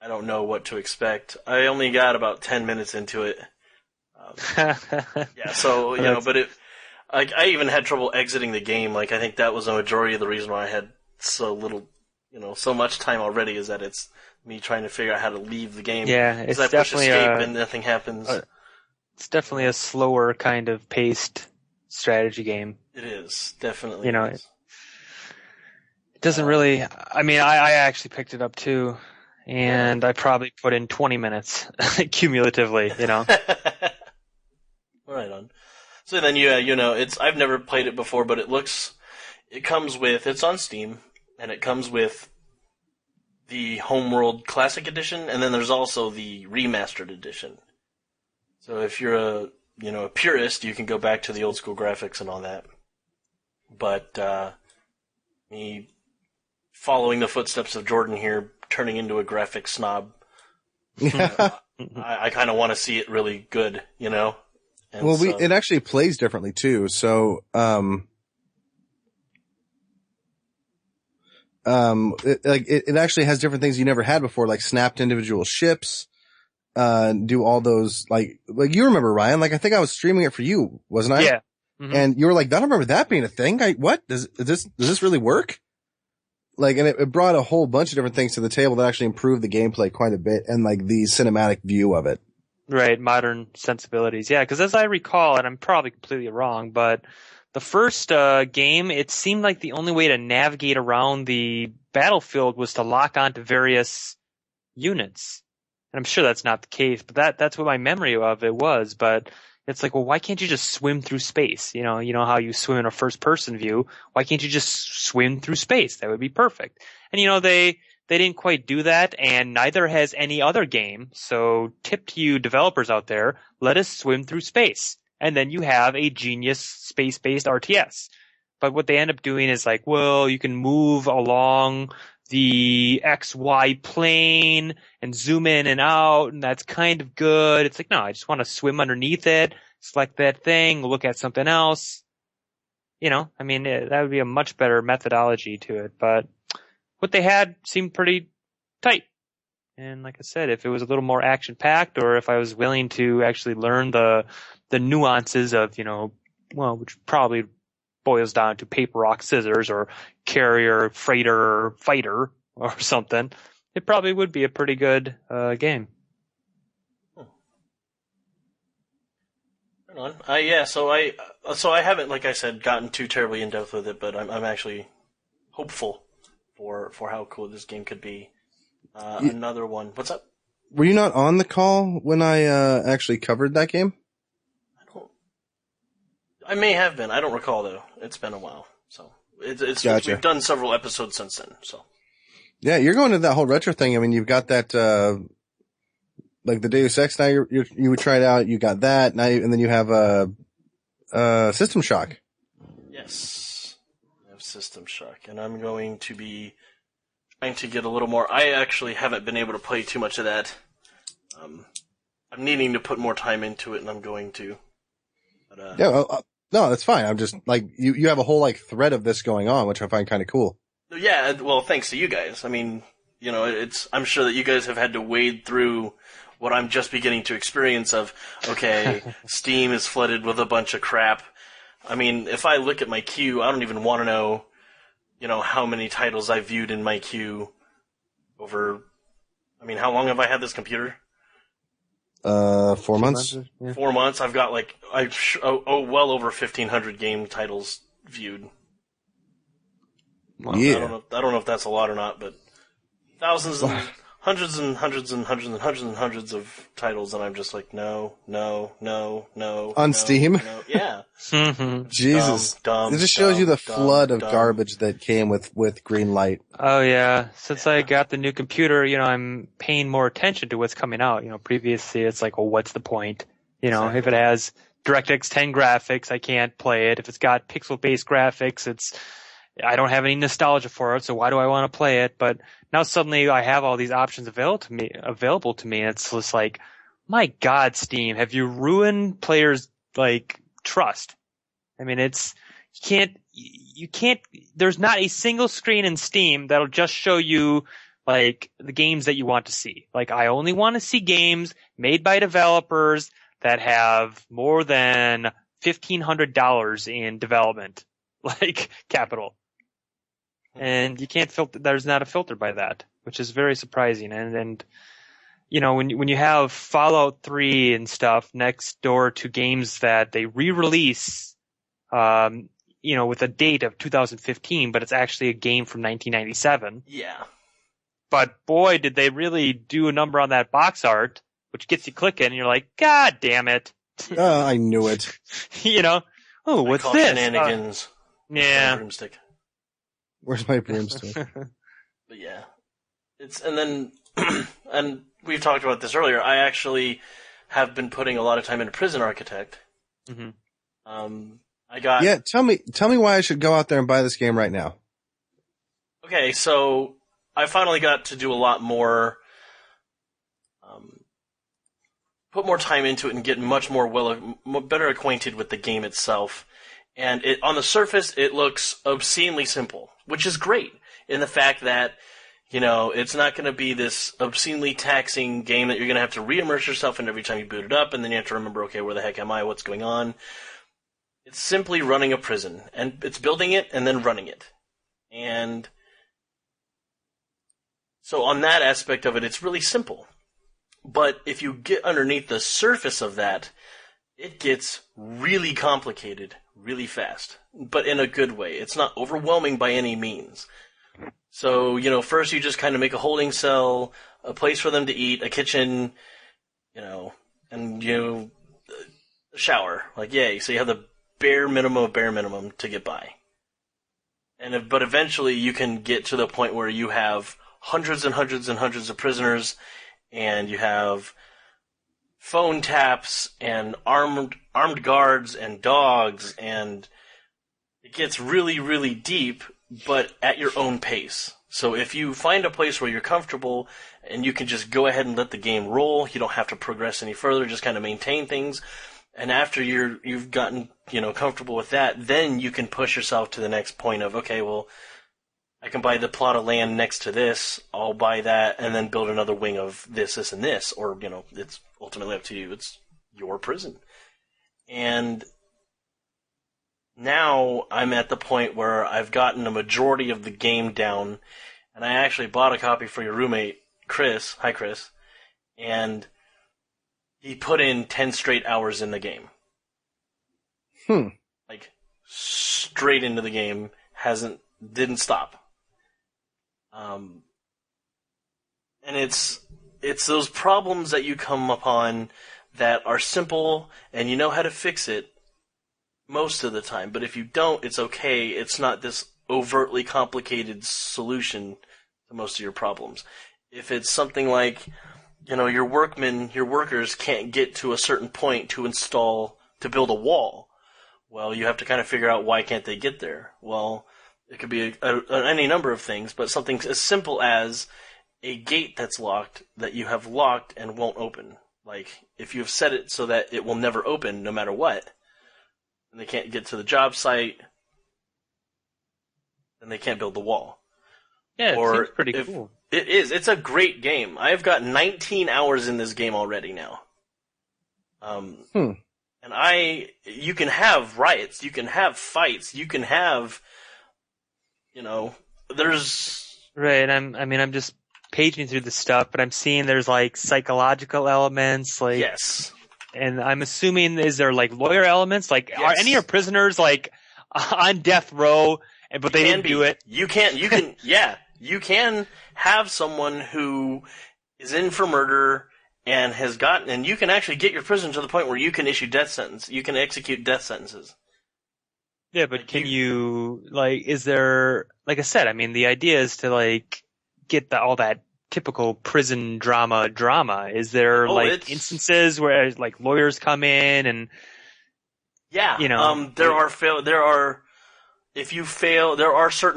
know what to expect. I only got about 10 minutes into it. Yeah, so but I even had trouble exiting the game. Like I think that was a majority of the reason why I had so little, so much time already. Is that it's me trying to figure out how to leave the game. Yeah, it's I push definitely escape and nothing happens. It's definitely a slower kind of paced strategy game. It is, definitely. It doesn't really, I actually picked it up too, and I probably put in 20 minutes cumulatively, Right on. So then, I've never played it before, but it's on Steam, and it comes with the Homeworld Classic Edition, and then there's also the Remastered Edition. So if you're a purist, you can go back to the old school graphics and all that. But me following the footsteps of Jordan here, turning into a graphic snob, I kind of want to see it really good, And well, it actually plays differently too. So, it actually has different things you never had before, like snapped individual ships. Do all those like you remember, Ryan? Like I think I was streaming it for you, wasn't I? Yeah. Mm-hmm. And you were like, I don't remember that being a thing. What does this really work? Like, and it brought a whole bunch of different things to the table that actually improved the gameplay quite a bit and like the cinematic view of it. Right, modern sensibilities. Yeah, because as I recall, and I'm probably completely wrong, but the first game, it seemed like the only way to navigate around the battlefield was to lock onto various units. And I'm sure that's not the case, but that's what my memory of it was. But it's like, well, why can't you just swim through space? You know how you swim in a first-person view. Why can't you just swim through space? That would be perfect. And they didn't quite do that, and neither has any other game. So tip to you developers out there, let us swim through space. And then you have a genius space-based RTS. But what they end up doing is like, well, you can move along the XY plane and zoom in and out, and that's kind of good. It's like, no, I just want to swim underneath it, select that thing, look at something else. That would be a much better methodology to it. But what they had seemed pretty tight. And like I said, if it was a little more action-packed, or if I was willing to actually learn the nuances of, which probably boils down to paper, rock, scissors, or carrier, freighter, fighter, or something, it probably would be a pretty good game. Right on. So I haven't, like I said, gotten too terribly in depth with it, but I'm actually hopeful for how cool this game could be. Another one. What's up? Were you not on the call when I actually covered that game? I may have been. I don't recall though. It's been a while. So Gotcha. We've done several episodes since then. So yeah, you're going to that whole retro thing. I mean, you've got that like the Deus Ex. Now you would try it out. You got that now, and then you have System Shock. Yes, System Shock, and I'm going to be trying to get a little more. I actually haven't been able to play too much of that. I'm needing to put more time into it, and I'm going to. But, no, that's fine. I'm just like you have a whole like thread of this going on, which I find kind of cool. Yeah, well, thanks to you guys. I mean, I'm sure that you guys have had to wade through what I'm just beginning to experience of, okay, Steam is flooded with a bunch of crap. I mean, if I look at my queue, I don't even want to know, how many titles I viewed in my queue over, how long have I had this computer? 4 months. Yeah. 4 months. I've got well over 1,500 game titles viewed. Wow. Yeah. I don't know if that's a lot or not, but thousands and hundreds and hundreds and hundreds and hundreds and hundreds of titles, and I'm just like, no. On Steam? No. Yeah. Jesus. It just shows you the flood of garbage that came with Greenlight. Oh yeah. Since I got the new computer, I'm paying more attention to what's coming out. Previously it's like, well, what's the point? Exactly. If it has DirectX 10 graphics, I can't play it. If it's got pixel-based graphics, I don't have any nostalgia for it, so why do I want to play it? But now suddenly I have all these options available to me, and it's just like, my God, Steam, have you ruined players' trust? You can't. There's not a single screen in Steam that'll just show you the games that you want to see. I only want to see games made by developers that have more than $1,500 in development, capital. And you can't filter. There's not a filter by that, which is very surprising. And when you have Fallout 3 and stuff next door to games that they re-release, with a date of 2015, but it's actually a game from 1997. Yeah. But boy, did they really do a number on that box art, which gets you clicking, and you're like, God damn it! I knew it. Oh, what's this? Shenanigans. Yeah. Broomstick. Where's my broomstick? But yeah, and we've talked about this earlier. I actually have been putting a lot of time into Prison Architect. Mm-hmm. Tell me why I should go out there and buy this game right now. Okay, so I finally got to do a lot more, put more time into it and get much better acquainted with the game itself. And on the surface, it looks obscenely simple, which is great in the fact that, it's not going to be this obscenely taxing game that you're going to have to re-immerse yourself in every time you boot it up, and then you have to remember, okay, where the heck am I? What's going on? It's simply running a prison, and it's building it and then running it. And so on that aspect of it, it's really simple. But if you get underneath the surface of that, it gets really complicated really fast, but in a good way. It's not overwhelming by any means. So, first you just kind of make a holding cell, a place for them to eat, a kitchen, and a shower. Yay. So you have the bare minimum of bare minimum to get by. But eventually you can get to the point where you have hundreds and hundreds and hundreds of prisoners, and you have phone taps and armed guards and dogs, and it gets really, really deep, but at your own pace. So if you find a place where you're comfortable and you can just go ahead and let the game roll, you don't have to progress any further, just kind of maintain things. And after you've gotten, comfortable with that, then you can push yourself to the next point of, okay, well, I can buy the plot of land next to this, I'll buy that, and then build another wing of this, and this. Or, it's ultimately up to you. It's your prison. And now I'm at the point where I've gotten a majority of the game down, and I actually bought a copy for your roommate, Chris. Hi, Chris. And he put in 10 straight hours in the game. Straight into the game. Didn't stop. And it's those problems that you come upon that are simple and you know how to fix it most of the time. But if you don't, it's okay. It's not this overtly complicated solution to most of your problems. If it's something like, your workers can't get to a certain point to build a wall, well, you have to kind of figure out why can't they get there. Well, It could be any number of things, but something as simple as a gate that's locked that you have locked and won't open. Like, if you've set it so that it will never open no matter what, and they can't get to the job site, then they can't build the wall. Yeah, it seems pretty cool. It is. It's a great game. I've got 19 hours in this game already now. And you can have riots, you can have fights, you can have, there's... Right, I'm just paging through the stuff, but I'm seeing there's, like, psychological elements, like... Yes. And I'm assuming, is there, like, lawyer elements? Like, yes. Are any of your prisoners, like, on death row, but they didn't do it? You can have someone who is in for murder and you can actually get your prisoner to the point where you can issue death sentence. You can execute death sentences. Yeah, but can you, like, is there, like I said, I mean, the idea is to, like, get all that typical prison drama. Is there, instances where, like, lawyers come in and, yeah, there are certain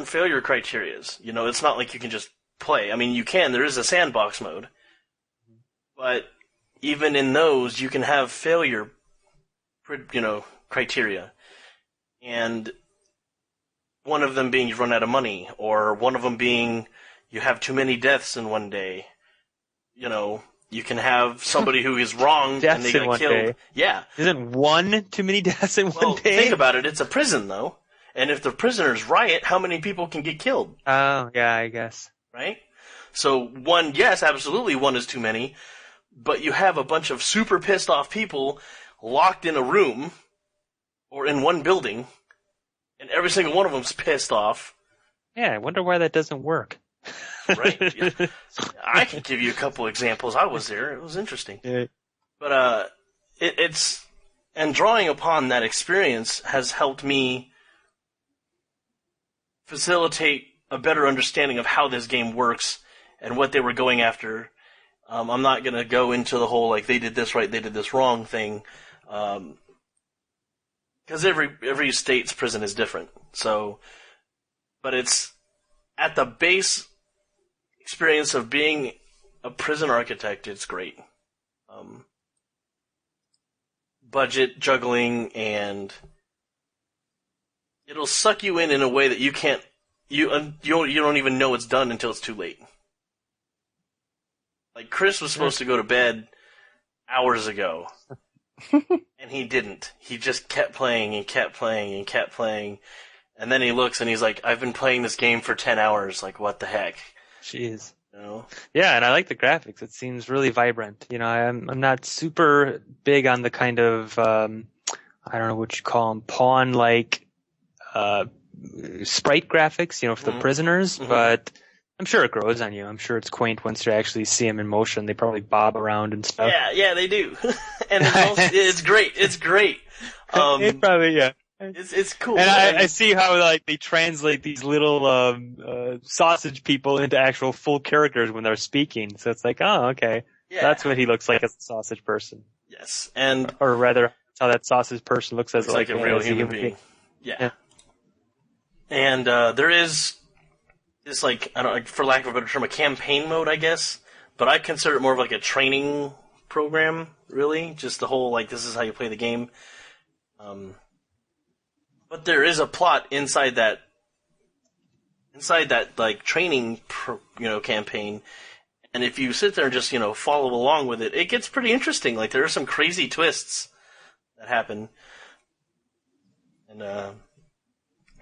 failure criterias. It's not like you can just play. I mean, you can. There is a sandbox mode. But even in those, you can have failure, criteria. And one of them being you've run out of money, or one of them being you have too many deaths in one day. You can have somebody who is wronged and they get killed. Day. Yeah. Isn't one too many deaths in one day? Think about it. It's a prison, though. And if the prisoners riot, how many people can get killed? Oh, yeah, I guess. Right? So one, yes, absolutely one is too many. But you have a bunch of super pissed off people locked in a room or in one building, and every single one of them's pissed off. Yeah, I wonder why that doesn't work. Right? Yeah. I can give you a couple examples. I was there. It was interesting. Yeah. But and drawing upon that experience has helped me facilitate a better understanding of how this game works and what they were going after. I'm not going to go into the whole, like, they did this right, they did this wrong thing, because every state's prison is different. So, but it's at the base experience of being a prison architect, it's great. Budget juggling, and it'll suck you in a way that you can't, you don't even know it's done until it's too late. Like, Chris was supposed to go to bed hours ago, and he didn't. He just kept playing and kept playing and kept playing, and then he looks and he's like, I've been playing this game for 10 hours, like, what the heck? Jeez. Yeah, and I like the graphics. It seems really vibrant. I'm not super big on the kind of, I don't know what you call them, pawn-like, sprite graphics, for the prisoners, but I'm sure it grows on you. I'm sure it's quaint once you actually see them in motion. They probably bob around and stuff. Yeah, they do. And it's great. It's great. It probably, yeah. It's cool. And I see how, like, they translate these little sausage people into actual full characters when they're speaking. So it's like, oh, okay. Yeah. That's what he looks like as a sausage person. Yes. Or rather, that's how that sausage person looks as like a real human being. Yeah. And there is this, like, I don't know, for lack of a better term, a campaign mode, I guess. But I consider it more of like a training program, really. Just the whole, like, this is how you play the game. But there is a plot inside that like training, campaign. And if you sit there and just, follow along with it, it gets pretty interesting. Like, there are some crazy twists that happen. And I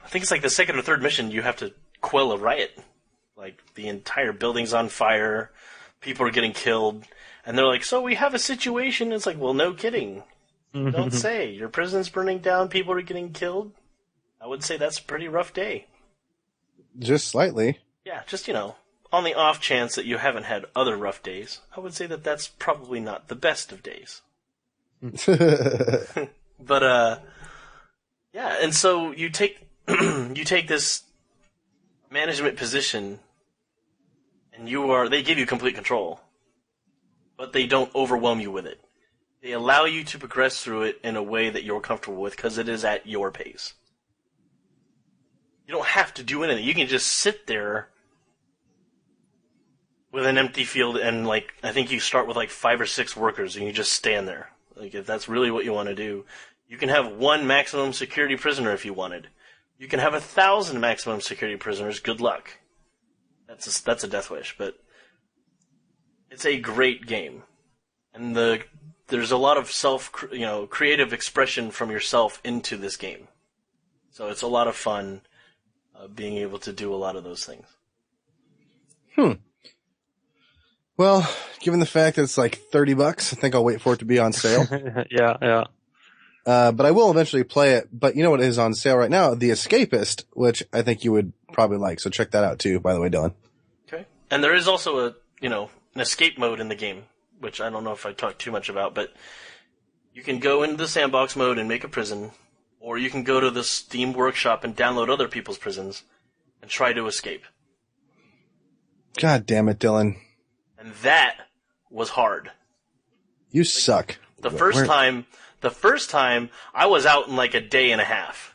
think it's like the second or third mission, you have to quell a riot. Like, the entire building's on fire, people are getting killed, and they're like, so we have a situation. It's like, well, no kidding. Don't say. Your prison's burning down, people are getting killed. I would say that's a pretty rough day. Just slightly. Yeah, just, on the off chance that you haven't had other rough days, I would say that that's probably not the best of days. But, yeah, and so you take this management position, and they give you complete control, but they don't overwhelm you with it. They allow you to progress through it in a way that you're comfortable with, because it is at your pace. You don't have to do anything. You can just sit there with an empty field, and like I think you start with like 5 or 6 workers, and you just stand there. Like if that's really what you want to do, you can have 1 maximum security prisoner if you wanted. You can have 1,000 maximum security prisoners. Good luck. That's a death wish, but it's a great game, and there's a lot of creative expression from yourself into this game. So it's a lot of fun being able to do a lot of those things. Well, given the fact that it's like $30, I think I'll wait for it to be on sale. Yeah. But I will eventually play it. But you know what is on sale right now? The Escapist, which I think you would probably like. So check that out too, by the way, Dylan. Okay. And there is also an escape mode in the game, which I don't know if I talked too much about, but you can go into the sandbox mode and make a prison, or you can go to the Steam Workshop and download other people's prisons and try to escape. God damn it, Dylan. And that was hard. You suck. The first time I was out in like a day and a half.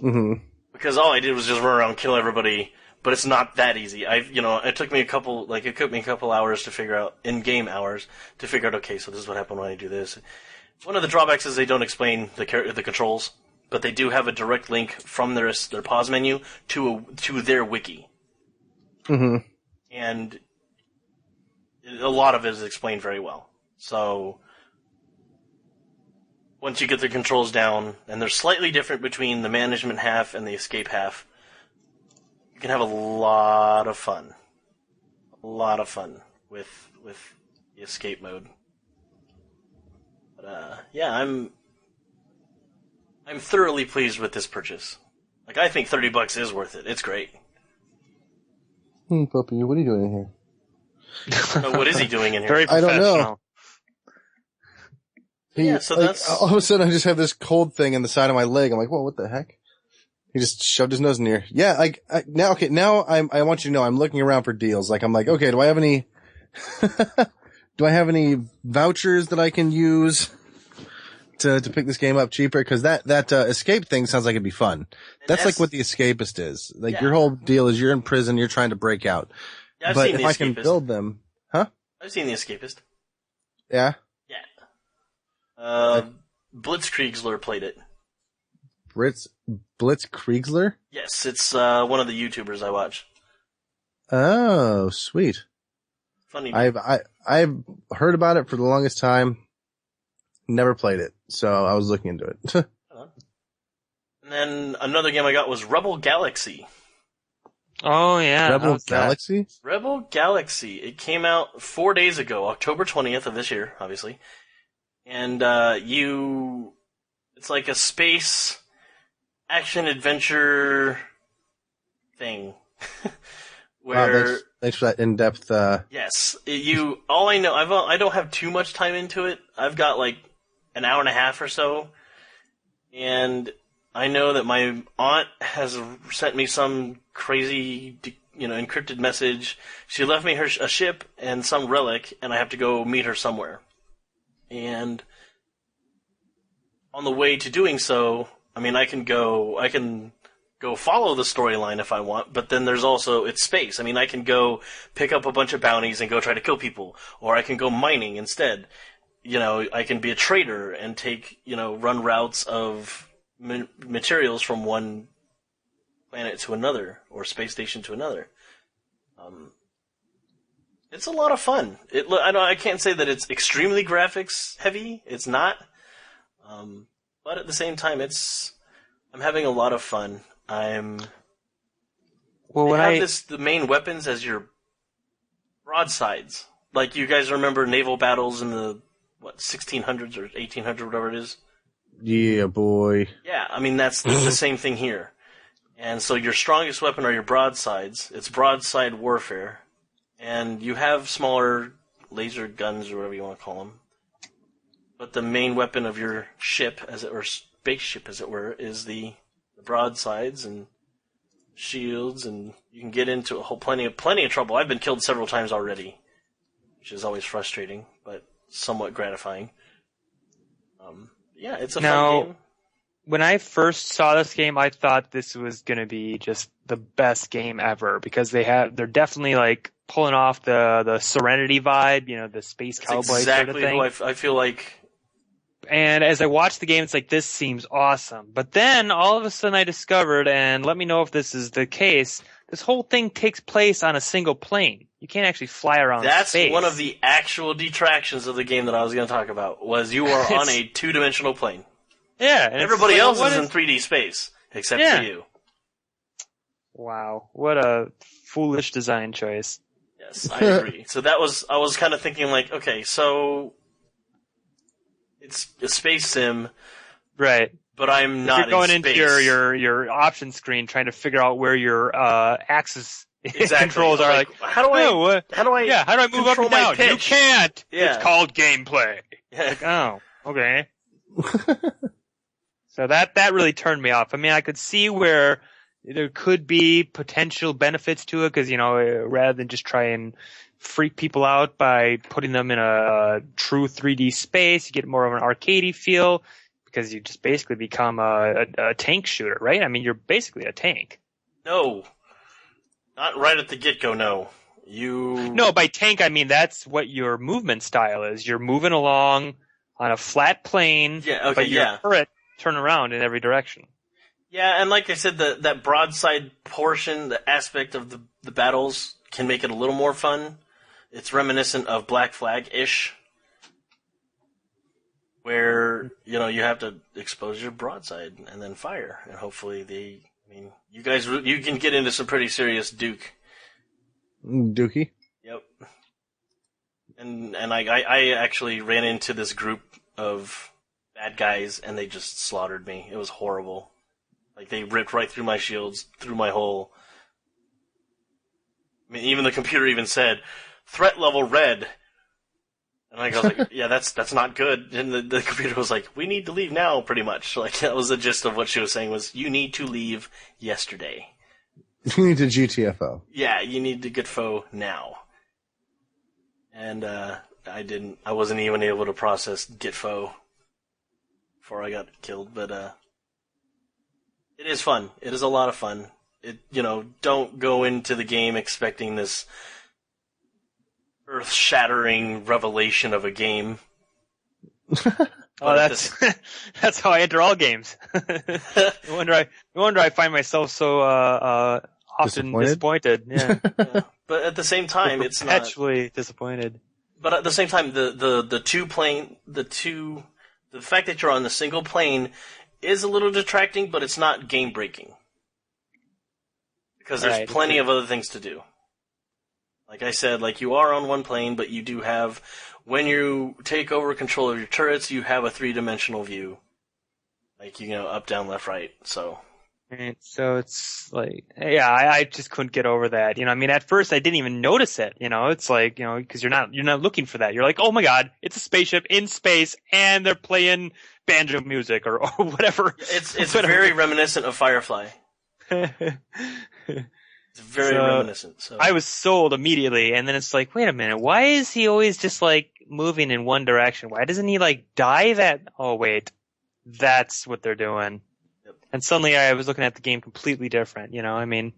Mm-hmm. Because all I did was just run around and kill everybody, but it's not that easy. It took me a couple hours to figure out, in-game hours, to figure out, okay, so this is what happened when I do this. One of the drawbacks is they don't explain the controls, but they do have a direct link from their pause menu to their wiki. Mm-hmm. And a lot of it is explained very well. So once you get the controls down, and they're slightly different between the management half and the escape half, you can have a lot of fun. A lot of fun with the escape mode. But yeah, I'm thoroughly pleased with this purchase. Like, I think $30 is worth it. It's great. Puppy, what are you doing in here? What is he doing in here? Very I professional. don't know. Yeah, so that's... all of a sudden I just have this cold thing in the side of my leg. I'm like, whoa, what the heck? He just shoved his nose in here. Yeah, now I want you to know I'm looking around for deals. Like, I'm like, okay, do I have any vouchers that I can use to pick this game up cheaper? Cause that escape thing sounds like it'd be fun. That's like what the Escapist is. Like, yeah. Your whole deal is you're in prison, you're trying to break out. Yeah, but if I can build them, I've seen the Escapist. Yeah? Yeah. Blitzkriegler played it. Blitzkriegler? Yes, it's one of the YouTubers I watch. Oh, sweet. Funny. I've heard about it for the longest time. Never played it, so I was looking into it. And then another game I got was Rebel Galaxy. Oh yeah, Rebel Galaxy? Rebel Galaxy. It came out 4 days ago, October 20th of this year, obviously. And it's like a space action adventure thing. Where thanks for that in-depth. Yes, all I know, I don't have too much time into it. I've got like an hour and a half or so, and I know that my aunt has sent me some crazy, encrypted message. She left me a ship and some relic, and I have to go meet her somewhere. And on the way to doing so, I mean, I can go follow the storyline if I want, but then there's also, it's space. I mean, I can go pick up a bunch of bounties and go try to kill people, or I can go mining instead. I can be a trader and take, run routes of materials from one planet to another, or space station to another. It's a lot of fun. I can't say that it's extremely graphics heavy. It's not. But at the same time, I'm having a lot of fun. The main weapons as your broadsides. Like, you guys remember naval battles in the 1600s or 1800s, whatever it is? Yeah, boy. Yeah, I mean, that's the same thing here. And so your strongest weapon are your broadsides. It's broadside warfare. And you have smaller laser guns, or whatever you want to call them. But the main weapon of your ship, spaceship as it were, is the broadsides and shields, and you can get into plenty of trouble. I've been killed several times already, which is always frustrating, but somewhat gratifying. Yeah, it's a fun game. when I first saw this game, I thought this was going to be just the best game ever because they're definitely like pulling off the Serenity vibe, you know, the space cowboy exactly sort of thing. Who I feel like. And as I watched the game, it's like, this seems awesome. But then all of a sudden I discovered, and let me know if this is the case, this whole thing takes place on a single plane. You can't actually fly around That's space. one of the actual detractions of the game that I was going to talk about, was you are on a two-dimensional plane. Yeah. And everybody else is in 3D space, except for you. Wow. What a foolish design choice. Yes, I agree. So I was kind of thinking like, okay, so it's a space sim. Right. But I'm not You're going in into space. your option screen trying to figure out where your axis controls are. Like, how do I move up and down? pitch? You can't. Yeah. It's called gameplay. Yeah. Like, oh, okay. So that really turned me off. I mean, I could see where there could be potential benefits to it because, you know, rather than just try and freak people out by putting them in a true 3D space, you get more of an arcadey feel because you just basically become a tank shooter, right? I mean, you're basically a tank. No. Not right at the get-go, no. No, by tank, I mean that's what your movement style is. You're moving along on a flat plane, but your turret turn around in every direction. Yeah, and like I said, that broadside portion, the aspect of the battles can make it a little more fun. It's reminiscent of Black Flag-ish, where, you know, you have to expose your broadside and then fire, and hopefully you can get into some pretty serious Dookie? Yep. And I actually ran into this group of bad guys, and they just slaughtered me. It was horrible. Like, they ripped right through my shields, through my hull. I mean, even the computer even said, threat level red. And I was like, yeah, that's not good. And the computer was like, we need to leave now, pretty much. Like, that was the gist of what she was saying was, you need to leave yesterday. You need to GTFO. Yeah, you need to get FO now. And, I wasn't even able to process get FO before I got killed, but, it is fun. It is a lot of fun. Don't go into the game expecting this earth-shattering revelation of a game. That's how I enter all games. No wonder I find myself so often disappointed. Yeah. Yeah. But at the same time, it's not perpetually disappointed. But at the same time, the fact that you're on the single plane is a little detracting, but it's not game breaking because there's plenty of other things to do. Like I said, like you are on one plane, but you do have, when you take over control of your turrets, you have a 3-dimensional view. Like, up, down, left, right, so. Right, so it's like, yeah, I just couldn't get over that. I mean, at first I didn't even notice it, it's like, because you're not looking for that. You're like, oh my god, it's a spaceship in space, and they're playing banjo music or whatever. It's very reminiscent of Firefly. It's very reminiscent. So. I was sold immediately, and then it's like, wait a minute, why is he always just like moving in one direction? Why doesn't he like dive at? Oh wait, that's what they're doing. Yep. And suddenly I was looking at the game completely different. I mean,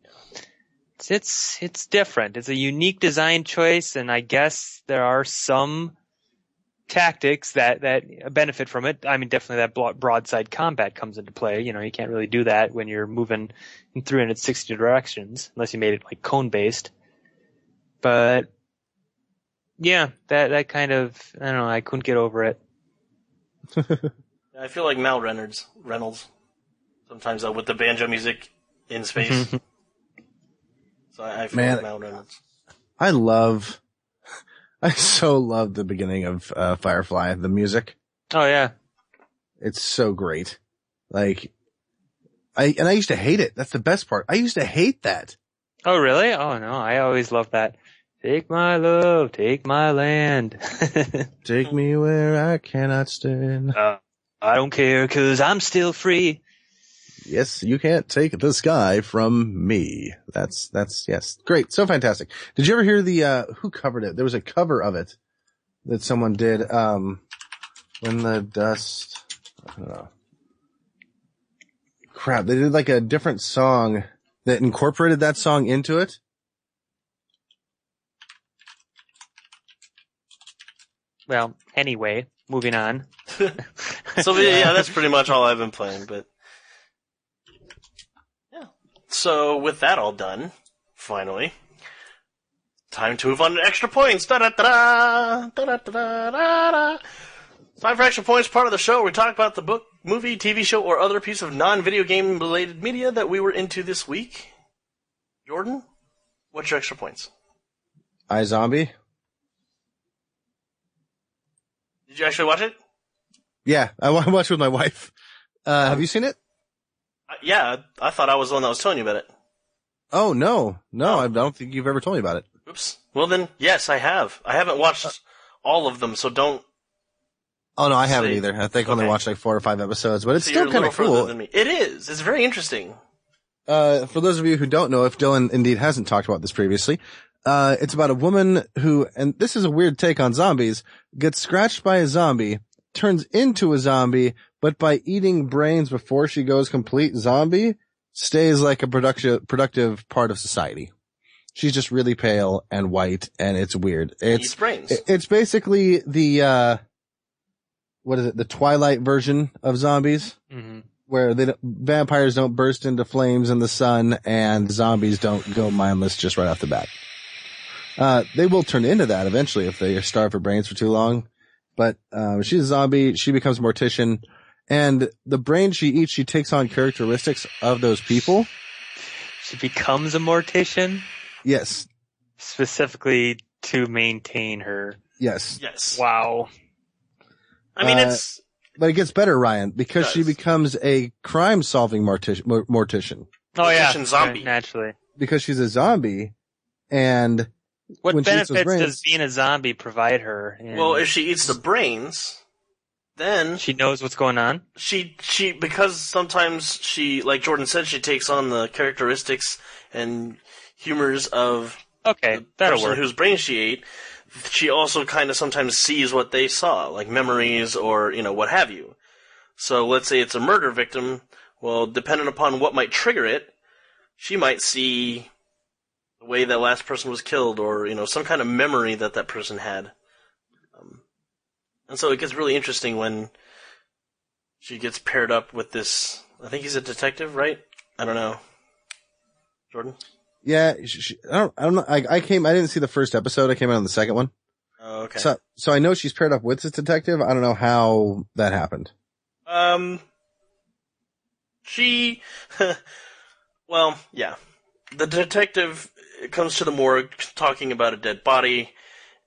it's different. It's a unique design choice, and I guess there are some tactics that benefit from it. I mean, definitely that broadside combat comes into play. You can't really do that when you're moving in 360 directions unless you made it like cone based. But yeah, that kind of, I don't know, I couldn't get over it. I feel like Mal Reynolds sometimes with the banjo music in space. So I feel like Mal Reynolds. I so love the beginning of Firefly, the music. Oh yeah. It's so great. Like, I used to hate it. That's the best part. I used to hate that. Oh really? Oh no, I always loved that. Take my love, take my land. Take me where I cannot stand. I don't care 'cause I'm still free. Yes, you can't take the sky from me. That's yes. Great. So fantastic. Did you ever hear who covered it? There was a cover of it that someone did, When the Dust, I don't know. crap, they did like a different song that incorporated that song into it. Well, anyway, moving on. So yeah, that's pretty much all I've been playing, but yeah. So with that all done, finally, time to move on to extra points. Da-da-da-da, da-da-da-da-da. Time for extra points, part of the show where we talk about the book, movie, TV show, or other piece of non-video game related media that we were into this week. Jordan, what's your extra points? iZombie. Did you actually watch it? Yeah, I watched it with my wife. Have you seen it? Yeah, I thought I was the one that was telling you about it. Oh, no, I don't think you've ever told me about it. Oops. Well then, yes, I have. I haven't watched all of them, so don't. Oh no, I haven't either. I think I only watched like 4 or 5 episodes, but it's still kind of cool. Than me. It is. It's very interesting. For those of you who don't know, if Dylan indeed hasn't talked about this previously, it's about a woman who, and this is a weird take on zombies, gets scratched by a zombie, turns into a zombie, but by eating brains before she goes complete zombie, stays like a productive part of society. She's just really pale and white, and it's weird. Eats brains. It's basically the, what is it? The Twilight version of zombies, where vampires don't burst into flames in the sun and zombies don't go mindless just right off the bat. They will turn into that eventually if they starve for brains for too long. But, she's a zombie. She becomes a mortician, and the brain she eats, she takes on characteristics of those people. She becomes a mortician? Yes. Specifically to maintain her. Yes. Yes. Wow. I mean, it's... But it gets better, Ryan, because she becomes a crime-solving mortician. Oh, yeah. Mortician zombie. Naturally. Because she's a zombie, and what when benefits she eats those brains, does being a zombie provide her? Well, if she eats the brains, then... She knows what's going on? Because sometimes she, like Jordan said, she takes on the characteristics and humors of the person whose brain she ate. She also kind of sometimes sees what they saw, like memories or, what have you. So let's say it's a murder victim. Well, depending upon what might trigger it, she might see the way that last person was killed or, some kind of memory that person had. And so it gets really interesting when she gets paired up with this, I think he's a detective, right? I don't know. Jordan? Yeah, I don't know. I didn't see the first episode. I came out on the second one. Oh, okay. So I know she's paired up with this detective. I don't know how that happened. Well, yeah. The detective comes to the morgue talking about a dead body,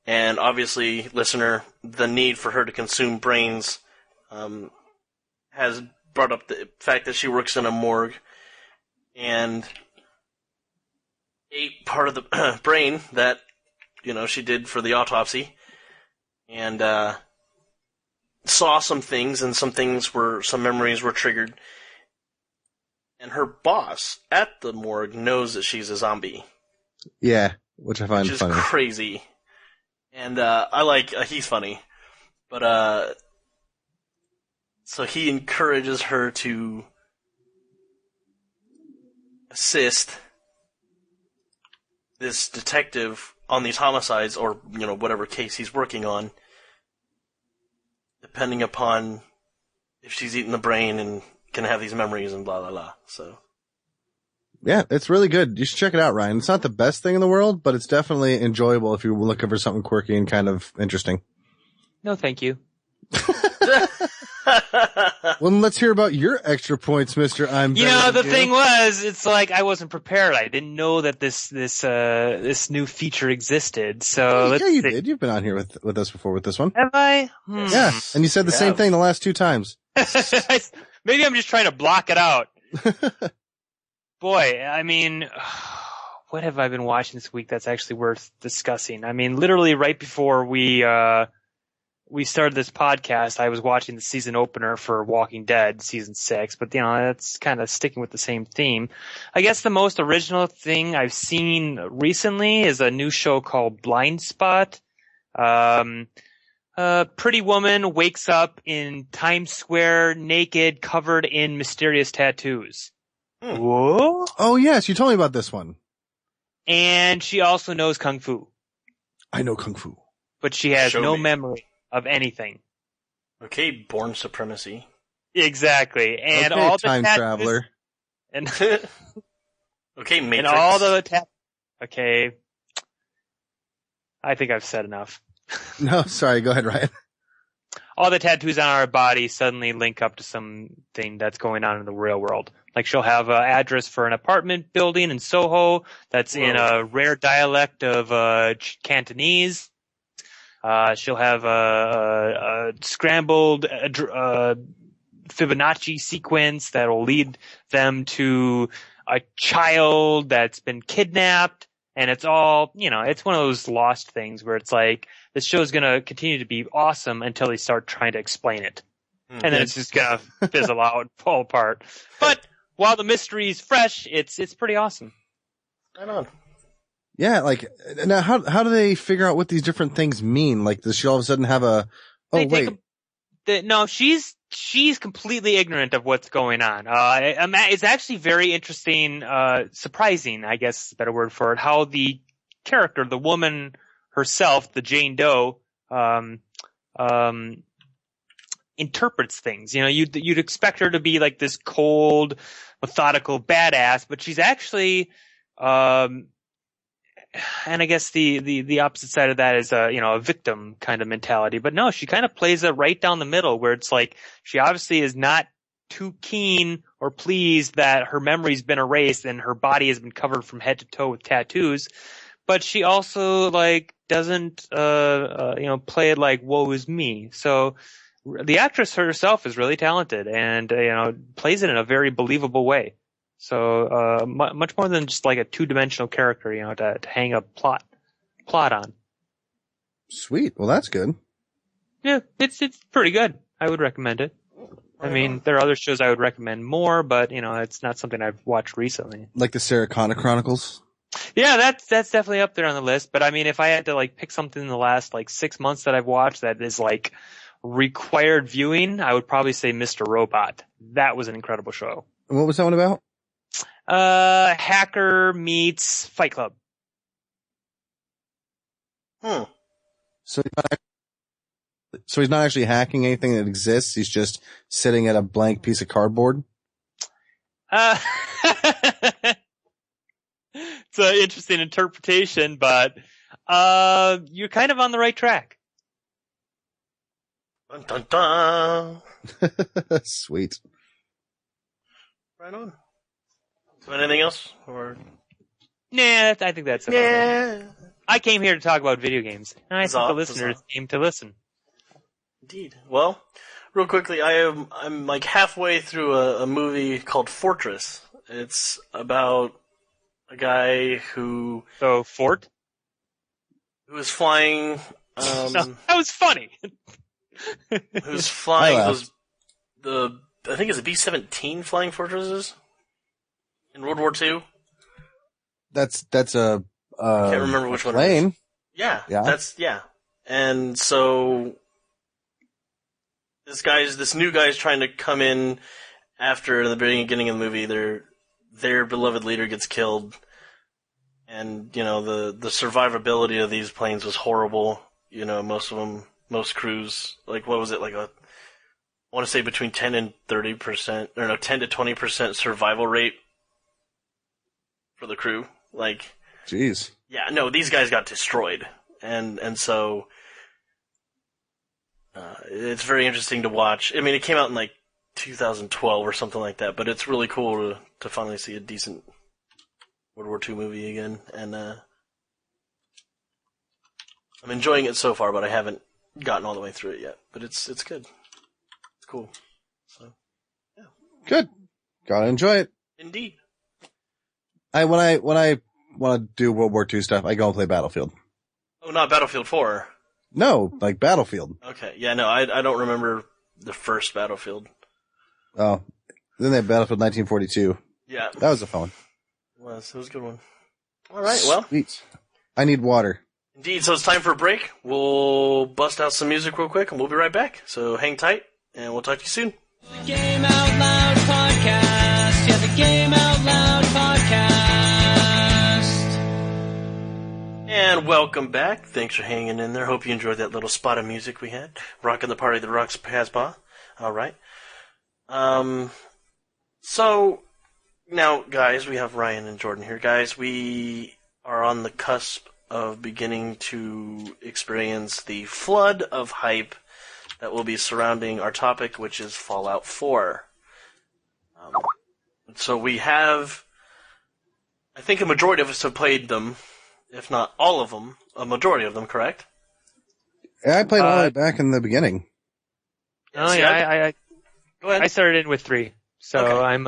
and obviously, listener, the need for her to consume brains, has brought up the fact that she works in a morgue, and ate part of the brain that, she did for the autopsy, and, saw some things, and some memories were triggered, and her boss at the morgue knows that she's a zombie. Yeah, which I find funny. Which is crazy. And, he's funny. But, so he encourages her to assist this detective on these homicides, or, whatever case he's working on, depending upon if she's eating the brain and can have these memories and blah, blah, blah. So. Yeah, it's really good. You should check it out, Ryan. It's not the best thing in the world, but it's definitely enjoyable if you're looking for something quirky and kind of interesting. No, thank you. Well, let's hear about your extra points, Mr. I'm better than the thing was, it's like I wasn't prepared. I didn't know that this new feature existed. So yeah, you did. You've been on here with us before with this one. Have I? Yeah, and you said the same thing the last 2 times. Maybe I'm just trying to block it out. Boy, I mean, what have I been watching this week that's actually worth discussing? I mean, literally right before we started this podcast, I was watching the season opener for Walking Dead season 6, but that's kind of sticking with the same theme. I guess the most original thing I've seen recently is a new show called Blind Spot. A pretty woman wakes up in Times Square naked, covered in mysterious tattoos. Whoa? Oh, yes, you told me about this one. And she also knows Kung Fu. I know Kung Fu. But she has Show no me. memory of anything. Okay, Born Supremacy. Exactly. And okay, all the time tattoos, traveler. And, Okay, Matrix. and all the Okay. I think I've said enough. No, sorry, go ahead, Ryan. All the tattoos on our body suddenly link up to something that's going on in the real world. Like she'll have an address for an apartment building in Soho that's in a rare dialect of Cantonese. She'll have a scrambled Fibonacci sequence that will lead them to a child that's been kidnapped. And it's all, it's one of those lost things where it's like, this show is going to continue to be awesome until they start trying to explain it. And then it's just going to fizzle out and fall apart. But while the mystery is fresh, it's pretty awesome. Right on. Yeah, like, now how do they figure out what these different things mean? Like, does she all of a sudden have a, no, she's completely ignorant of what's going on. It's actually very interesting, surprising, I guess is a better word for it, how the character, the woman herself, the Jane Doe, interprets things. You'd expect her to be like this cold, methodical badass, but she's actually, and I guess the opposite side of that is a victim kind of mentality. But no, she kind of plays it right down the middle where it's like she obviously is not too keen or pleased that her memory's been erased and her body has been covered from head to toe with tattoos. But she also doesn't play it like woe is me. So the actress herself is really talented and plays it in a very believable way. So much more than just like a two-dimensional character, to hang a plot on. Sweet. Well, that's good. Yeah, it's pretty good. I would recommend it. I mean, there are other shows I would recommend more, but it's not something I've watched recently. Like the Sarah Connor Chronicles? Yeah, that's definitely up there on the list. But I mean, if I had to pick something in the last 6 months that I've watched that is required viewing, I would probably say Mr. Robot. That was an incredible show. And what was that one about? Hacker meets Fight Club. So he's not actually hacking anything that exists. He's just sitting at a blank piece of cardboard. It's an interesting interpretation, but you're kind of on the right track. Dun, dun, dun. Sweet. Right on. So anything else? Or Nah, I think that's it. I came here to talk about video games, and I think the listeners came to listen. Indeed. Well, real quickly, I'm halfway through a movie called Fortress. It's about a guy who Fort? Who is flying. No, that was funny. Who's flying I think it's a B-17 flying fortresses in World War II. That's a I can't remember which one. Plane. It is. Yeah. And so this new guy's trying to come in after the beginning of the movie. Their beloved leader gets killed, and the survivability of these planes was horrible. Most crews, what was it, I want to say between 10 and 30%, or no, 10 to 20% survival rate for the crew. Jeez. Yeah, no, these guys got destroyed, and so it's very interesting to watch. I mean, it came out in 2012 or something like that, but it's really cool to finally see a decent World War II movie again, and I'm enjoying it so far, but I haven't gotten all the way through it yet. But it's good. It's cool. So, yeah. Good. Gotta enjoy it. Indeed. When I want to do World War II stuff, I go and play Battlefield. Oh, not Battlefield 4. No, Battlefield. Okay. Yeah, no, I don't remember the first Battlefield. Oh. Then they have Battlefield 1942. Yeah. That was a fun one. It was a good one. All right, well. Sweet. I need water. Indeed, so it's time for a break. We'll bust out some music real quick, and we'll be right back. So hang tight, and we'll talk to you soon. The Game Out Loud Podcast. Yeah, the Game Out Loud Podcast. And welcome back. Thanks for hanging in there. Hope you enjoyed that little spot of music we had. Rocking the party that rocks Paspa. All right. So, now, guys, we have Ryan and Jordan here. Guys, we are on the cusp of beginning to experience the flood of hype that will be surrounding our topic, which is Fallout 4. So we have, I think a majority of us have played them, if not all of them, a majority of them, correct? Yeah, I played all the way back in the beginning. Oh yeah, Go ahead. I started in with 3, so Okay. I'm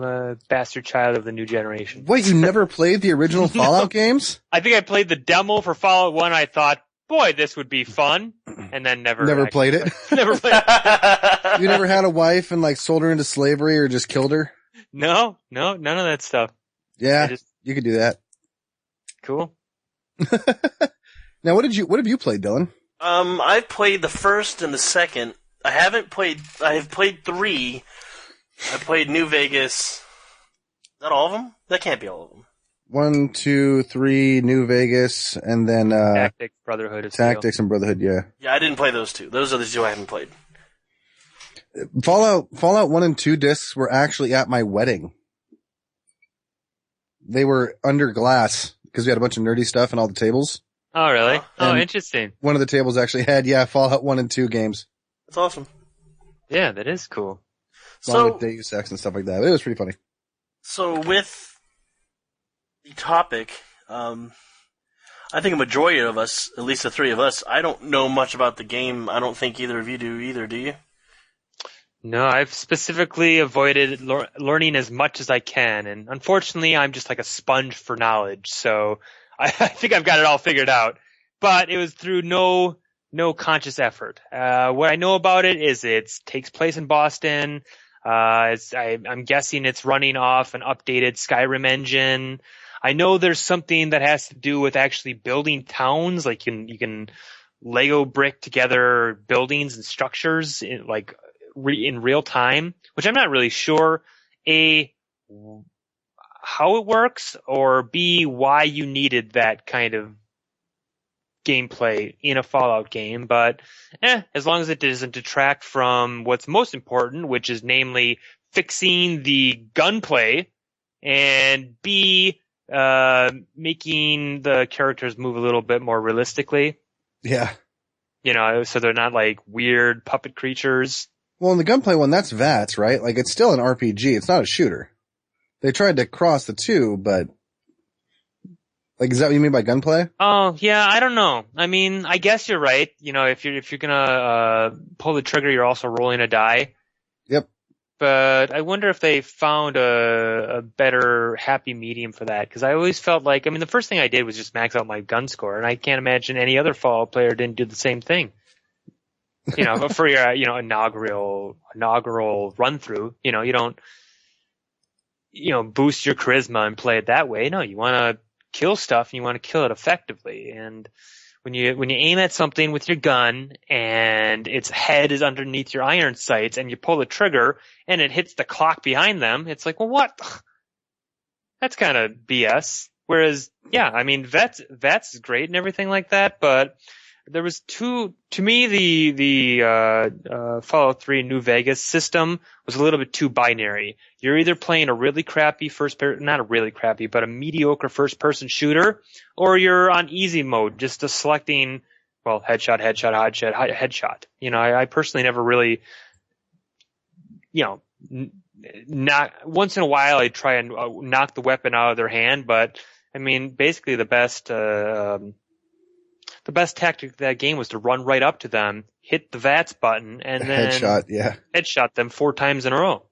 a bastard child of the new generation. Wait, you never played the original Fallout games? I think I played the demo for Fallout 1. I thought, boy, this would be fun, and then never Played it? never played it. You never had a wife and like sold her into slavery or just killed her? No, none of that stuff. Yeah, I just- you could do that. Cool. Now, what have you played, Dylan? I've played the first and the second. I have played 3. I played New Vegas. Is that all of them? That can't be all of them. 1, 2, 3, New Vegas, and then Tactics, Brotherhood of Steel. Tactics and Brotherhood. Yeah, Yeah, I didn't play those 2. Those are the 2 I haven't played. Fallout 1 and 2 discs were actually at my wedding. They were under glass because we had a bunch of nerdy stuff and all the tables. Oh, really? Oh, And- interesting. One of the tables actually had Fallout 1 and 2 games, That's awesome. Yeah, that is cool. along So, with Deus Ex and stuff like that. It was pretty funny. so with the topic, I think a majority of us, at least the 3 of us, I don't know much about the game. I don't think either of you do either, do you? No, I've specifically avoided learning as much as I can, and unfortunately, I'm just like a sponge for knowledge. So I think I've got it all figured out. But it was through no conscious effort. What I know about it is it takes place in Boston. I'm guessing it's running off an updated Skyrim engine. I know there's something that has to do with actually building towns, like you can Lego brick together buildings and structures in real time, which I'm not really sure A, how it works, or B, why you needed that kind of gameplay in a Fallout game. But as long as it doesn't detract from what's most important, which is namely fixing the gunplay, and B, making the characters move a little bit more realistically. Yeah. So they're not like weird puppet creatures. Well, in the gunplay one, that's VATS, right? Like, it's still an RPG. It's not a shooter. They tried to cross the 2, but like, is that what you mean by gunplay? Oh, yeah, I don't know. I mean, I guess you're right. If you're gonna pull the trigger, you're also rolling a die. Yep. But I wonder if they found a better happy medium for that, because I always felt like, the first thing I did was just max out my gun score, and I can't imagine any other Fallout player didn't do the same thing. For your inaugural run through, you don't boost your charisma and play it that way. No, you want to kill stuff and you want to kill it effectively. And when you aim at something with your gun and its head is underneath your iron sights and you pull the trigger and it hits the clock behind them, it's like, well, what? That's kind of BS. Whereas, yeah, VETS is great and everything like that, but there was to me, the Fallout 3 New Vegas system was a little bit too binary. You're either playing a really crappy not a really crappy, but a mediocre first person shooter, or you're on easy mode, just selecting, headshot. I personally never really, not once in a while I try and knock the weapon out of their hand, but basically the best tactic of that game was to run right up to them, hit the VATS button, and then headshot them 4 times in a row.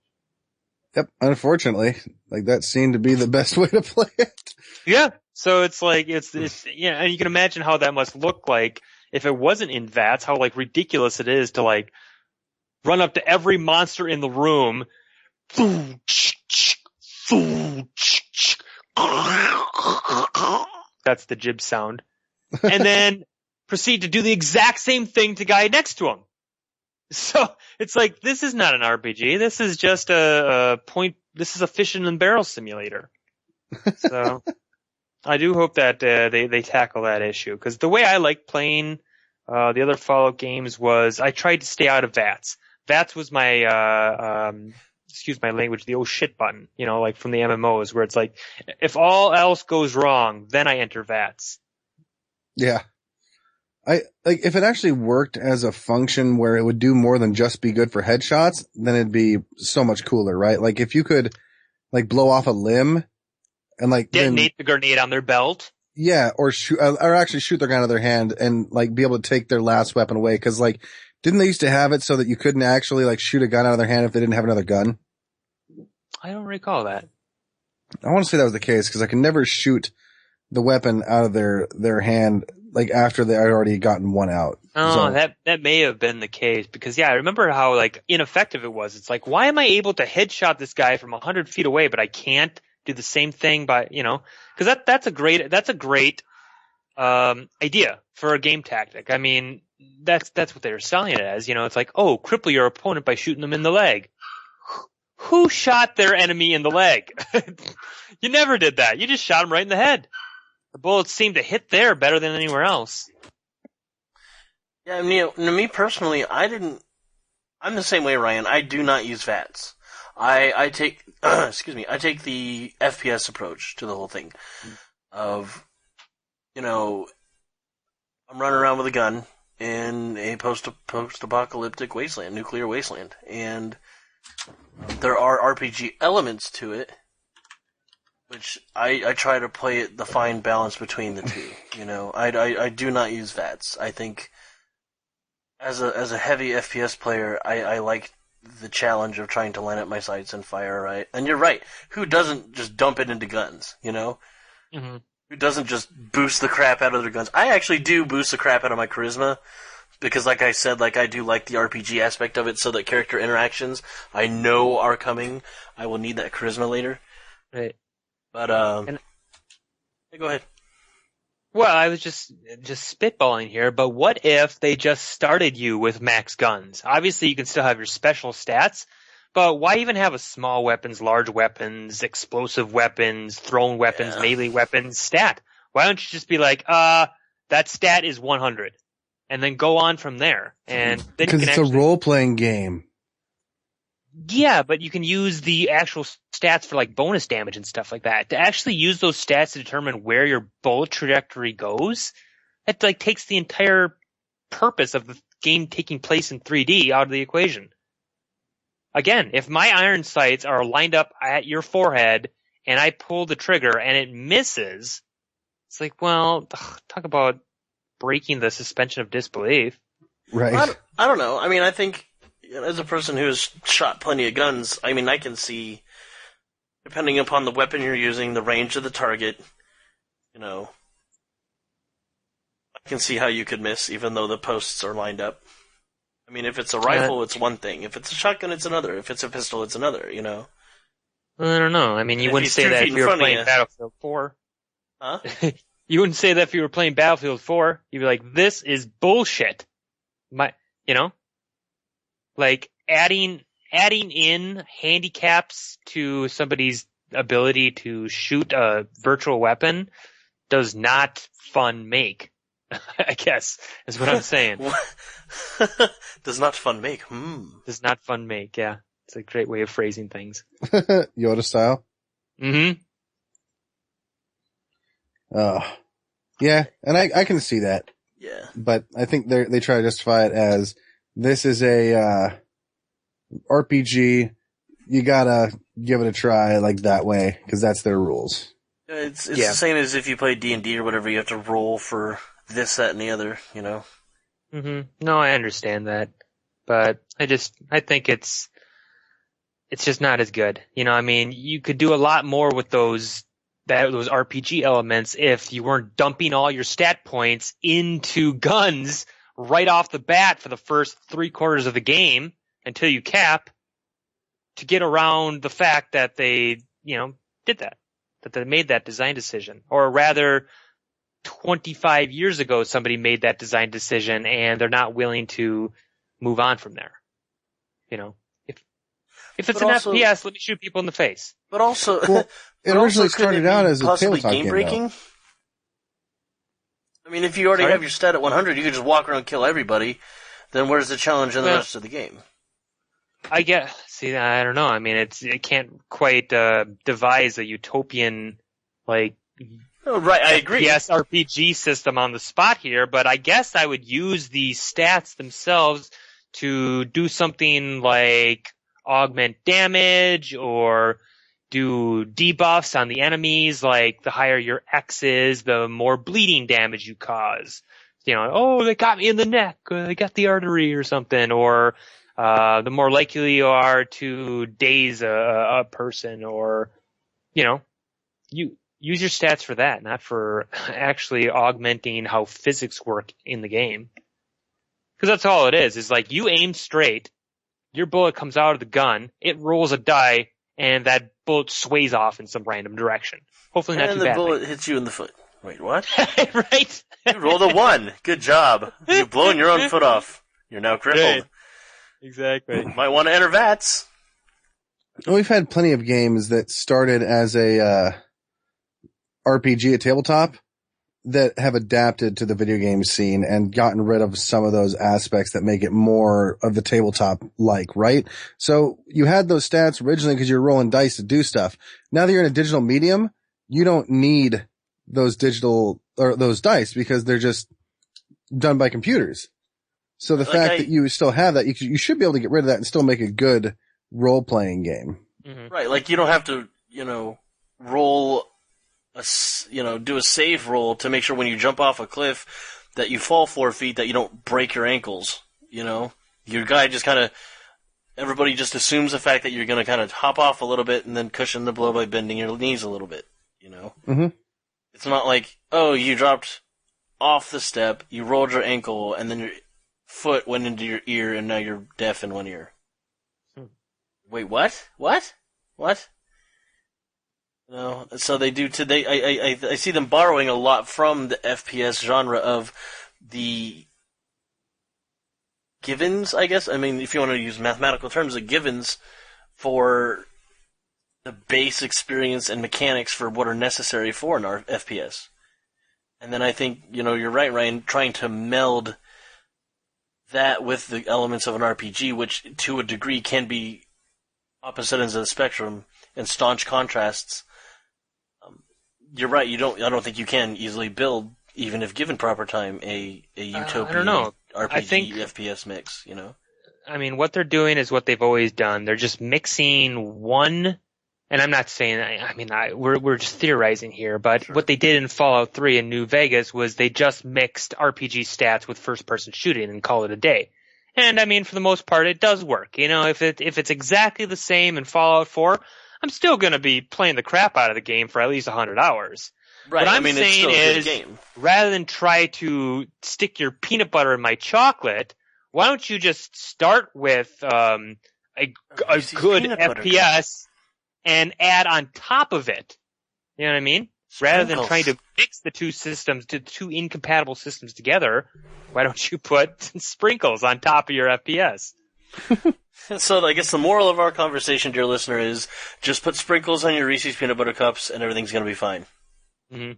Yep. Unfortunately, that seemed to be the best way to play it. Yeah. So it's like, it's and you can imagine how that must look like if it wasn't in VATS, how ridiculous it is to run up to every monster in the room. That's the jib sound. and then proceed to do the exact same thing to guy next to him. So it's like, this is not an RPG. This is just this is a fishing and barrel simulator. So I do hope that they tackle that issue, because the way I like playing the other Fallout games was I tried to stay out of VATS. VATS was my excuse my language, the oh shit button, like from the MMOs, where it's like, if all else goes wrong, then I enter VATS. Yeah. If it actually worked as a function where it would do more than just be good for headshots, then it'd be so much cooler, right? Like if you could blow off a limb and detonate the grenade on their belt. Yeah. Or shoot, or actually shoot their gun out of their hand and be able to take their last weapon away. Cause didn't they used to have it so that you couldn't actually shoot a gun out of their hand if they didn't have another gun? I don't recall that. I want to say that was the case, because I can never shoot the weapon out of their hand after they had already gotten one out. Oh, so that may have been the case, because I remember how ineffective it was. It's like, why am I able to headshot this guy from 100 feet away, but I can't do the same thing by because that's a great idea for a game tactic. I mean, that's what they were selling it as. It's like, oh, cripple your opponent by shooting them in the leg. Who shot their enemy in the leg? You never did that. You just shot him right in the head. The bullets seem to hit there better than anywhere else. Yeah, me personally, I'm the same way, Ryan. I do not use VATS. I take, excuse me, I take the FPS approach to the whole thing of, I'm running around with a gun in a post-apocalyptic wasteland, nuclear wasteland, and there are RPG elements to it, which I try to play the fine balance between the two. I do not use VATS. I think as a heavy FPS player, I like the challenge of trying to line up my sights and fire right. And you're right. Who doesn't just dump it into guns? Mm-hmm. Who doesn't just boost the crap out of their guns? I actually do boost the crap out of my charisma, because like I said, I do like the RPG aspect of it, so that character interactions I know are coming. I will need that charisma later. Right. But, go ahead. Well, I was just spitballing here, but what if they just started you with max guns? Obviously, you can still have your special stats, but why even have a small weapons, large weapons, explosive weapons, thrown weapons, melee weapons stat? Why don't you just be like, that stat is 100, and then go on from there? And then because it's a role-playing game. Yeah, but you can use the actual stats for bonus damage and stuff like that. To actually use those stats to determine where your bullet trajectory goes, that takes the entire purpose of the game taking place in 3D out of the equation. Again, if my iron sights are lined up at your forehead and I pull the trigger and it misses, it's like, well, talk about breaking the suspension of disbelief. Right. I don't know. I mean, I think, as a person who has shot plenty of guns, I mean, I can see, depending upon the weapon you're using, the range of the target, I can see how you could miss, even though the posts are lined up. I mean, if it's a rifle, it's one thing. If it's a shotgun, it's another. If it's a pistol, it's another, I don't know. I mean, you wouldn't say that if you were playing Battlefield 4. Huh? You wouldn't say that if you were playing Battlefield 4. You'd be like, this is bullshit. Adding in handicaps to somebody's ability to shoot a virtual weapon does not fun make. I guess is what I'm saying. Does not fun make. Does not fun make. Yeah, it's a great way of phrasing things. Yoda style. Mm-hmm. Yeah, and I can see that. Yeah. But I think they try to justify it as this is a RPG. You gotta give it a try that way, because that's their rules. It's the same as if you play D&D or whatever. You have to roll for this, that, and the other. Mm-hmm. No, I understand that, but I think it's just not as good. I mean, you could do a lot more with those RPG elements if you weren't dumping all your stat points into guns right off the bat for the first 3/4 of the game until you cap, to get around the fact that they, did that they made that design decision. Or rather, 25 years ago somebody made that design decision and they're not willing to move on from there. You know, if it's But an also- FPS, let me shoot people in the face. But also, Well, it but also originally couldn't started it out be as a possibly tabletop game game, breaking. I mean, if you already Sorry? have your stat at 100, you could just walk around and kill everybody. Then where's the challenge in the Well- rest of the game? I don't know. I mean, it can't quite devise a utopian like Oh, right, I agree. FPS RPG system on the spot here, but I guess I would use the stats themselves to do something like augment damage or do debuffs on the enemies, like the higher your X is, the more bleeding damage you cause. You know, oh, they got me in the neck, or they got the artery or something, or the more likely you are to daze a person, or, you know, you use your stats for that, not for actually augmenting how physics work in the game. Because that's all it is like you aim straight, your bullet comes out of the gun, it rolls a die, and that bullet sways off in some random direction. Hopefully not And too the bad. bullet hits you in the foot. Wait, what? Right? You rolled a 1. Good job. You've blown your own foot off. You're now crippled. Right. Exactly. Might want to enter VATS. We've had plenty of games that started as a RPG at tabletop that have adapted to the video game scene and gotten rid of some of those aspects that make it more of the tabletop like, right? So you had those stats originally because you're rolling dice to do stuff. Now that you're in a digital medium, you don't need those digital or those dice because they're just done by computers. So the fact that you still have that, you should be able to get rid of that and still make a good role-playing game. Mm-hmm. Right, like you don't have to, roll do a save roll to make sure when you jump off a cliff that you fall 4 feet, that you don't break your ankles, Your guy just everybody just assumes the fact that you're going to kind of hop off a little bit and then cushion the blow by bending your knees a little bit, Mm-hmm. It's not like, oh, you dropped off the step, you rolled your ankle, and then your foot went into your ear, and now you're deaf in one ear. Wait, what? What? No, so they do today. I see them borrowing a lot from the FPS genre of the givens, I guess. I mean, if you want to use mathematical terms, the givens for the base experience and mechanics for what are necessary for an FPS. And then I think, you're right, Ryan, trying to meld that with the elements of an RPG, which to a degree can be opposite ends of the spectrum and staunch contrasts. You're right. I don't think you can easily build, even if given proper time, a utopian I don't know. RPG I think FPS mix. I mean, what they're doing is what they've always done. They're just mixing one, and I'm not saying. We're just theorizing here, but Sure. What they did in Fallout 3 in New Vegas was they just mixed RPG stats with first-person shooting and call it a day. And I mean, for the most part, it does work. If it's exactly the same in Fallout 4, I'm still going to be playing the crap out of the game for at least 100 hours. Right. What I'm it's saying still a good is, game. rather than try to stick your peanut butter in my chocolate, why don't you just start with a good peanut butter FPS and add on top of it? You know what I mean? Rather than Sprinkles. trying to mix the two incompatible systems together, why don't you put sprinkles on top of your FPS? So I guess the moral of our conversation, dear listener, is just put sprinkles on your Reese's peanut butter cups and everything's going to be fine. Mm-hmm.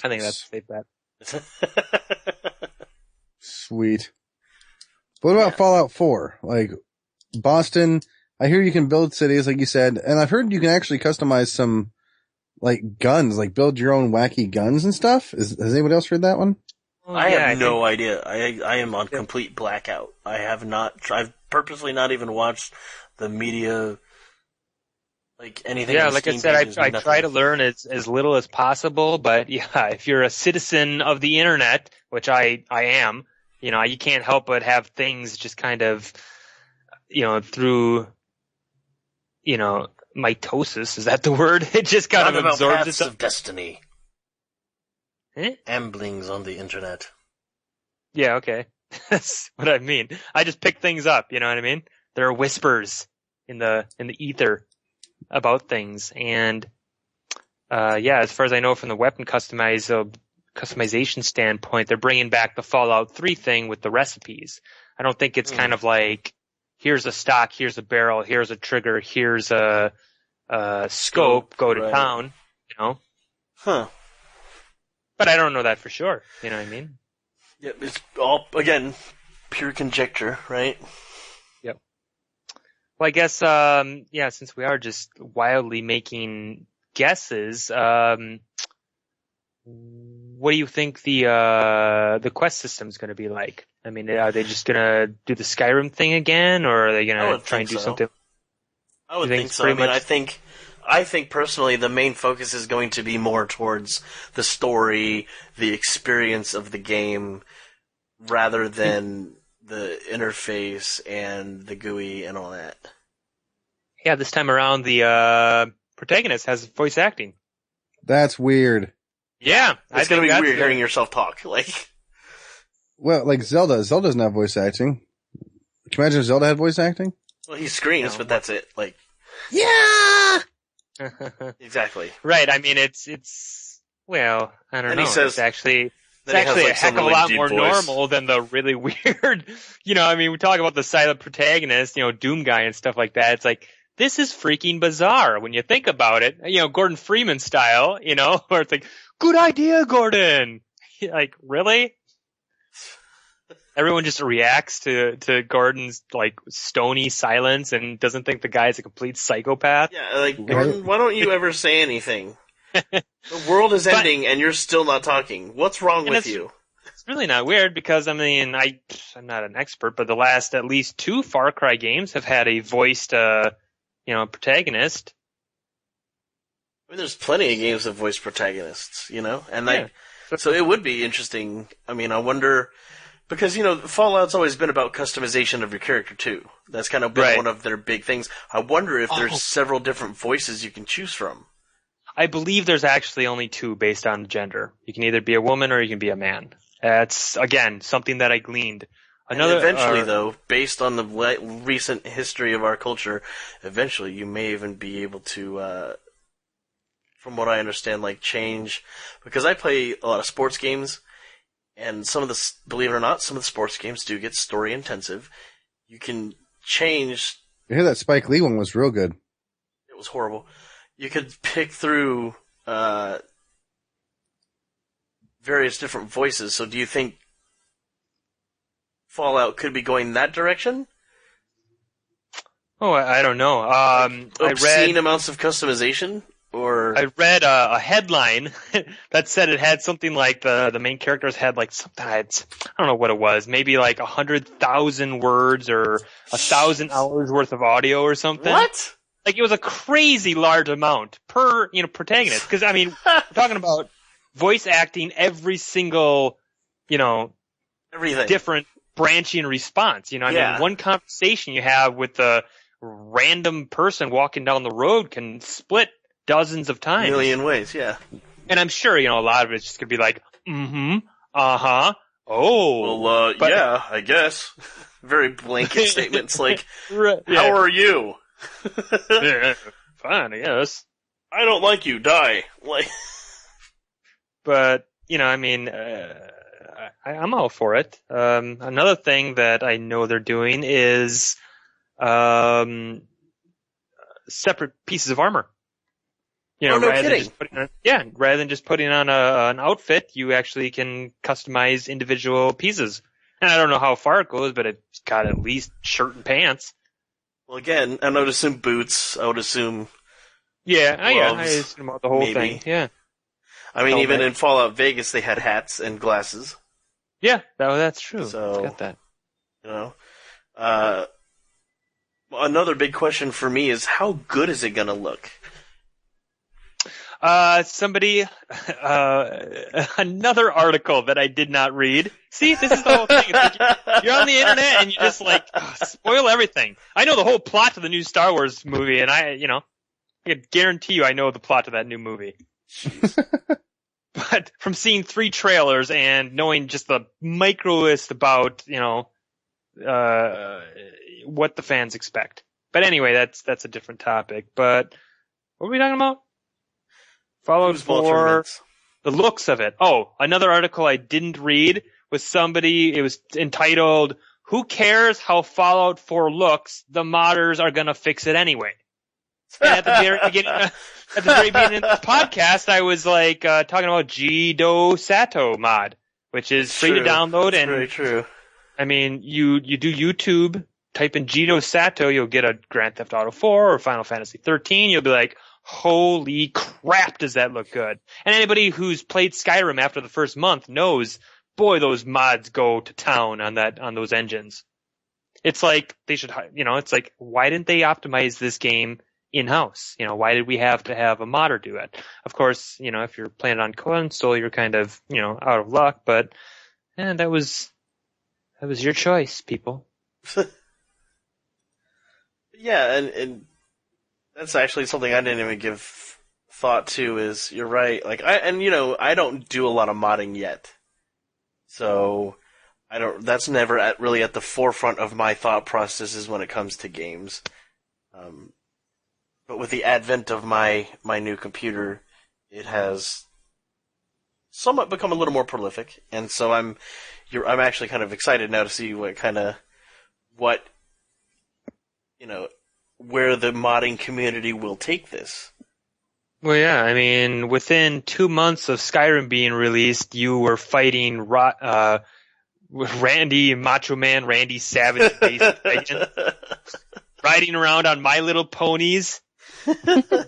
I think that's a safe bet. Sweet. What about Fallout 4? Like, Boston, I hear you can build cities, like you said, and I've heard you can actually customize some, like, guns, like build your own wacky guns and stuff. Has anybody else heard that one? I have no idea. I am on complete blackout. I've purposely not even watched the media, like anything. Yeah, on the like I Steam said, pages, I nothing. try to learn as little as possible, but yeah, if you're a citizen of the internet, which I am, you can't help but have things just kind of, through, mitosis, is that the word? It just kind of absorbs paths itself. of destiny. Eh? Amblings on the internet. Yeah, okay. That's what I mean. I just pick things up, you know what I mean? There are whispers in the ether about things, and as far as I know from the weapon customization standpoint, they're bringing back the Fallout 3 thing with the recipes. I don't think it's kind of like, here's a stock, here's a barrel, here's a trigger, here's a scope, go to town, you know? Huh. But I don't know that for sure, you know what I mean? Yep, it's all, again, pure conjecture, right? Yep. Well, I guess, since we are just wildly making guesses, what do you think the quest system's going to be like? I mean, are they just going to do the Skyrim thing again, or are they going to try and do something? I would think so. I mean, I think personally the main focus is going to be more towards the story, the experience of the game, rather than the interface and the GUI and all that. Yeah, this time around the protagonist has voice acting. That's weird. Yeah, it's going to be weird hearing yourself talk. Well, like Zelda. Zelda doesn't have voice acting. Can you imagine if Zelda had voice acting? Well, he screams, but that's it. Yeah! Exactly. Right, I mean, it's well, I don't know. He says, it's actually a heck of a lot more normal than the really weird, I mean, we talk about the silent protagonist, Doom guy and stuff like that. It's like, this is freaking bizarre when you think about it. Gordon Freeman style, where it's like, good idea, Gordon. Like, really? Everyone just reacts to Gordon's stony silence and doesn't think the guy's a complete psychopath. Yeah, Gordon, why don't you ever say anything? The world is ending and you're still not talking. What's wrong with you? It's really not weird because, I mean, I'm not an expert, but the last at least 2 Far Cry games have had a voiced, protagonist. I mean, there's plenty of games with voiced protagonists, and so it would be interesting. I mean, I wonder, because, Fallout's always been about customization of your character, too. That's kind of been one of their big things. I wonder if there's several different voices you can choose from. I believe there's actually only 2 based on gender. You can either be a woman or you can be a man. That's, again, something that I gleaned. Eventually, though, based on the recent history of our culture, eventually you may even be able to, from what I understand, change. Because I play a lot of sports games, and believe it or not, some of the sports games do get story intensive. You can change. I hear that Spike Lee one was real good. It was horrible. You could pick through various different voices. So do you think Fallout could be going that direction? Oh, I don't know. Obscene amounts of customization? Or I read a headline that said it had something like the main characters had something, I don't know what it was, maybe 100,000 words or 1,000 hours worth of audio or something. What? It was a crazy large amount per protagonist. Because I mean, we're talking about voice acting every single everything different branching response. I mean, one conversation you have with a random person walking down the road can split dozens of times. A million ways, yeah. And I'm sure, a lot of it's just going to be uh-huh, oh. Well, yeah, I guess. Very blanket statements how are you? Yeah, fine, I guess. I don't like you, die. But, I mean, I'm all for it. Another thing that I know they're doing is separate pieces of armor. No kidding. Rather than just putting on an outfit, you actually can customize individual pieces. And I don't know how far it goes, but it's got at least shirt and pants. Well, again, I would assume boots. I would assume. Yeah, gloves, I assume the whole thing. Yeah. I mean, even in Fallout Vegas, they had hats and glasses. Yeah, that's true. So, got that. Another big question for me is how good is it going to look? Another article that I did not read. See, this is the whole thing. It's you're on the internet and you just spoil everything. I know the whole plot to the new Star Wars movie, and I can guarantee you I know the plot to that new movie. But from seeing 3 trailers and knowing just the microest about, what the fans expect. But anyway, that's a different topic. But what were we talking about? Fallout Who's Walter 4, Mintz? the looks of it. Oh, another article I didn't read was somebody, it was entitled, "Who Cares How Fallout 4 Looks? The Modders Are Gonna Fix It Anyway." And at the very beginning of this podcast, I was like, talking about Jido Sato mod, which is free to download. It's and very true. I mean, you do YouTube, type in Jido Sato, you'll get a Grand Theft Auto 4 or Final Fantasy 13. You'll be like, holy crap, does that look good? And anybody who's played Skyrim after the first month knows, boy, those mods go to town on those engines. It's like they should, it's like, why didn't they optimize this game in-house? Why did we have to have a modder do it? Of course, if you're playing it on console, you're kind of, out of luck, but that was your choice, people. Yeah, and that's actually something I didn't even give thought to. Is you're right. Like I don't do a lot of modding yet, so I don't. That's never really at the forefront of my thought processes when it comes to games. But with the advent of my new computer, it has somewhat become a little more prolific, and so I'm actually kind of excited now to see where the modding community will take this. Well, yeah, I mean, within 2 months of Skyrim being released, you were fighting Macho Man Randy Savage, riding around on My Little Ponies,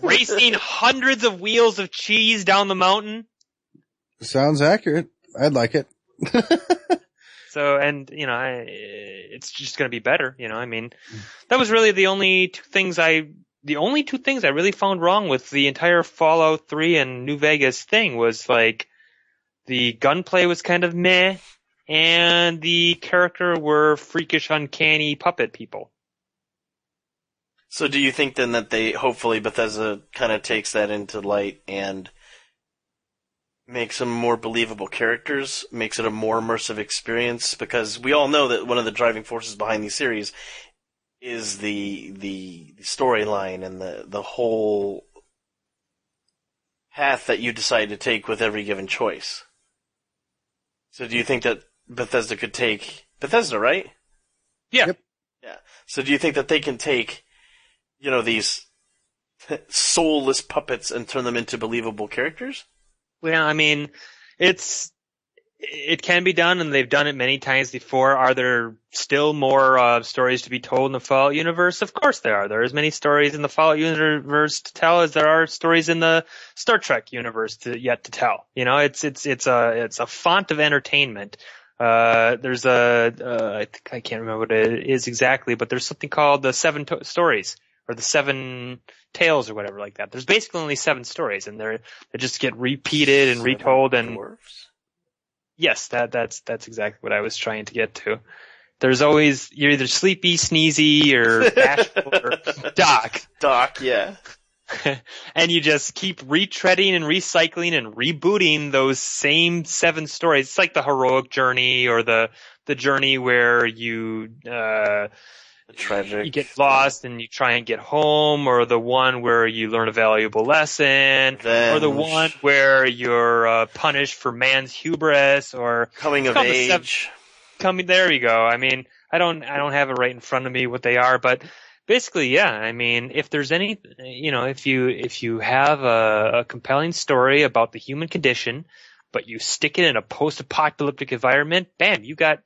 racing hundreds of wheels of cheese down the mountain. Sounds accurate. I'd like it. So, and, it's just going to be better, I mean, that was really the only two things I really found wrong with the entire Fallout 3 and New Vegas thing was, like, the gunplay was kind of meh, and the character were freakish, uncanny puppet people. So do you think then that hopefully Bethesda kind of takes that into light and makes them more believable characters, makes it a more immersive experience? Because we all know that one of the driving forces behind these series is the storyline and the whole path that you decide to take with every given choice. So do you think that Bethesda could take Bethesda, right? Yeah. Yep. Yeah. So do you think that they can take, these soulless puppets and turn them into believable characters? Well, I mean, it can be done, and they've done it many times before. Are there still more stories to be told in the Fallout universe? Of course there are. There are as many stories in the Fallout universe to tell as there are stories in the Star Trek universe yet to tell. It's a font of entertainment. There's I can't remember what it is exactly, but there's something called the Seven Stories, or the Seven Tales, or whatever like that. There's basically only 7 stories, and they just get repeated and retold. And dwarves? Yes, that's exactly what I was trying to get to. There's always, you're either sleepy, sneezy, or bashful, or Doc. Doc, yeah. And you just keep retreading and recycling and rebooting those same 7 stories. It's like the heroic journey, or the journey where you Tragic. you get lost and you try and get home, or the one where you learn a valuable lesson, or the one where you're punished for man's hubris, or coming of age. There you go. I mean, I don't have it right in front of me what they are, but basically, yeah. I mean, if there's any, if you have a compelling story about the human condition, but you stick it in a post-apocalyptic environment, bam, you've got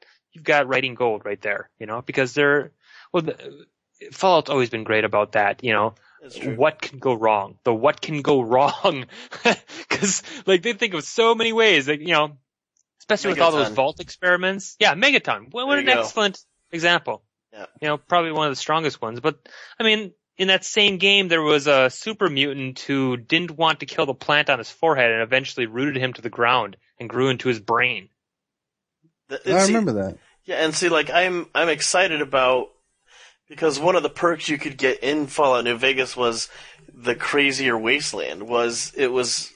writing gold right there. Because Fallout's always been great about that. What can go wrong? What can go wrong? Because they think of so many ways. Especially with all those vault experiments. Yeah, Megaton. What an excellent example. Yeah. Probably one of the strongest ones. But, I mean, in that same game, there was a super mutant who didn't want to kill the plant on his forehead and eventually rooted him to the ground and grew into his brain. I remember that. Yeah, and see, I'm excited about, because one of the perks you could get in Fallout New Vegas was the crazier wasteland. It was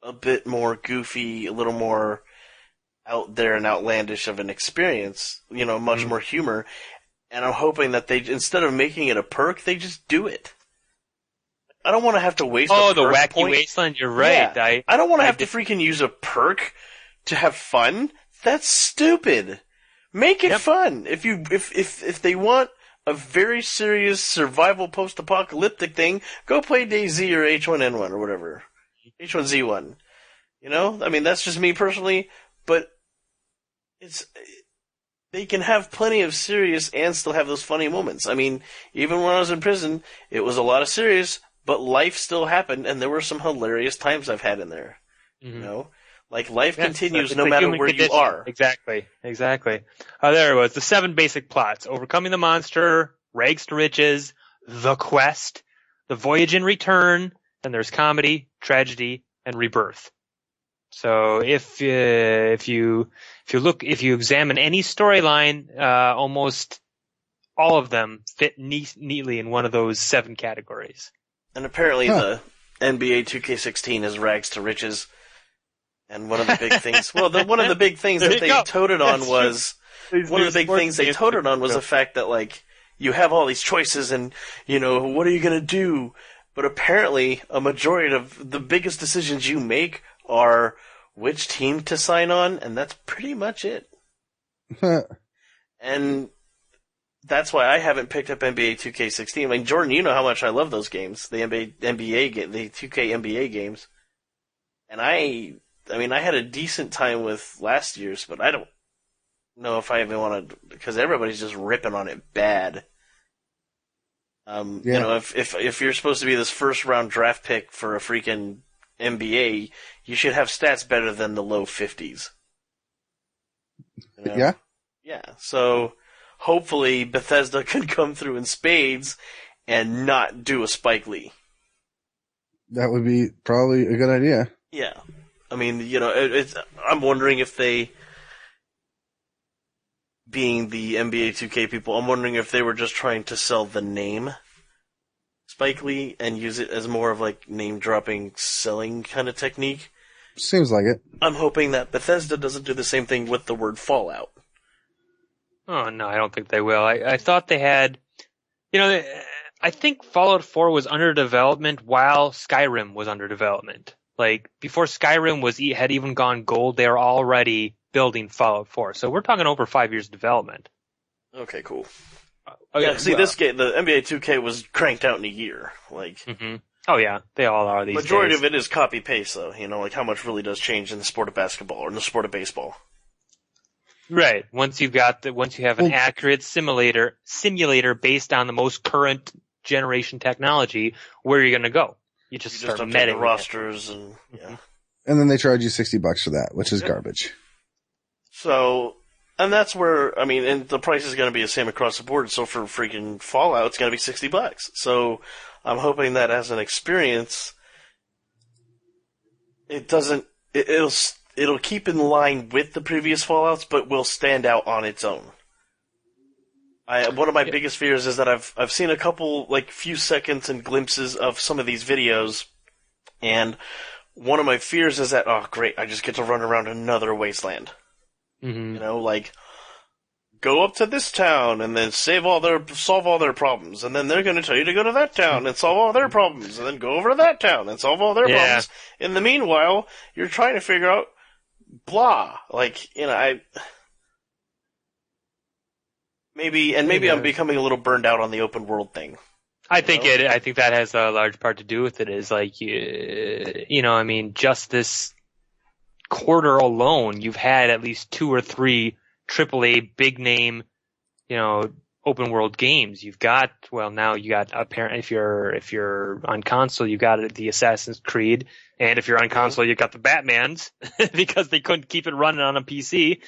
a bit more goofy, a little more out there and outlandish of an experience, much more humor. And I'm hoping that they, instead of making it a perk, they just do it. I don't want to have to waste. Oh, a the perk wacky point. wasteland. You're right. Yeah. I don't want to have to freaking use a perk to have fun. That's stupid. Make it fun. If they want a very serious survival post-apocalyptic thing, go play DayZ or H1N1 or whatever. H1Z1. You know? I mean, that's just me personally, but they can have plenty of serious and still have those funny moments. I mean, even when I was in prison, it was a lot of serious, but life still happened, and there were some hilarious times I've had in there. Mm-hmm. You know? Like, life continues it's no a matter human where condition. you are. Exactly. There it was. The 7 basic plots. Overcoming the monster, rags to riches, the quest, the voyage and return, then there's comedy, tragedy, and rebirth. So if you examine any storyline, almost all of them fit neatly in one of those 7 categories. And apparently the NBA 2K16 is rags to riches. And one of the big things, one of the big things that they toted on was the fact that, like, you have all these choices and, you know, what are you going to do? But apparently a majority of the biggest decisions you make are which team to sign on, and that's pretty much it. And that's why I haven't picked up NBA 2K16. I mean, Jordan, you know how much I love those games, the 2K NBA games. And I had a decent time with last year's, but I don't know if I even want to, because everybody's just ripping on it bad. You know, if you're supposed to be this first round draft pick for a freaking NBA, you should have stats better than the low 50s. You know? Yeah. Yeah. So hopefully Bethesda can come through in spades and not do a Spike Lee. That would be probably a good idea. Yeah. I mean, you know, I'm wondering if they, being the NBA 2K people, I'm wondering if they were just trying to sell the name Spike Lee and use it as more of like name-dropping selling kind of technique. Seems like it. I'm hoping that Bethesda doesn't do the same thing with the word Fallout. Oh, no, I don't think they will. I thought they had, you know, I think Fallout 4 was under development while Skyrim was under development. Like, before Skyrim had even gone gold, they were already building Fallout 4. So we're talking over 5 years of development. Okay, cool. This game, the NBA 2K was cranked out in a year. Like, Oh yeah, they all are these majority days. of it is copy paste, though. You know, like how much really does change in the sport of basketball or in the sport of baseball. Right. Once you have an accurate simulator based on the most current generation technology, where are you going to go? You just start update the metting rosters and And then they charge you $60 for that, which is garbage. So, and that's where, I mean, and the price is going to be the same across the board. So for freaking Fallout, it's going to be $60. So I'm hoping that as an experience, it'll keep in line with the previous Fallouts, but will stand out on its own. One of my biggest fears is that I've seen a couple, like, few seconds and glimpses of some of these videos, and one of my fears is that, oh great, I just get to run around another wasteland. Mm-hmm. You know, like, go up to this town and then solve all their problems, and then they're going to tell you to go to that town and solve all their problems, and then go over to that town and solve all their problems. In the meanwhile, you're trying to figure out blah. Like, you know, maybe I'm becoming a little burned out on the open world thing. I think that has a large part to do with it. Is like, you know, I mean, just this quarter alone, you've had at least 2 or 3 AAA big name, you know, open world games. You've got, well, now you got apparently, if you're on console, you got the Assassin's Creed, and if you're on console, you got the Batmans because they couldn't keep it running on a PC.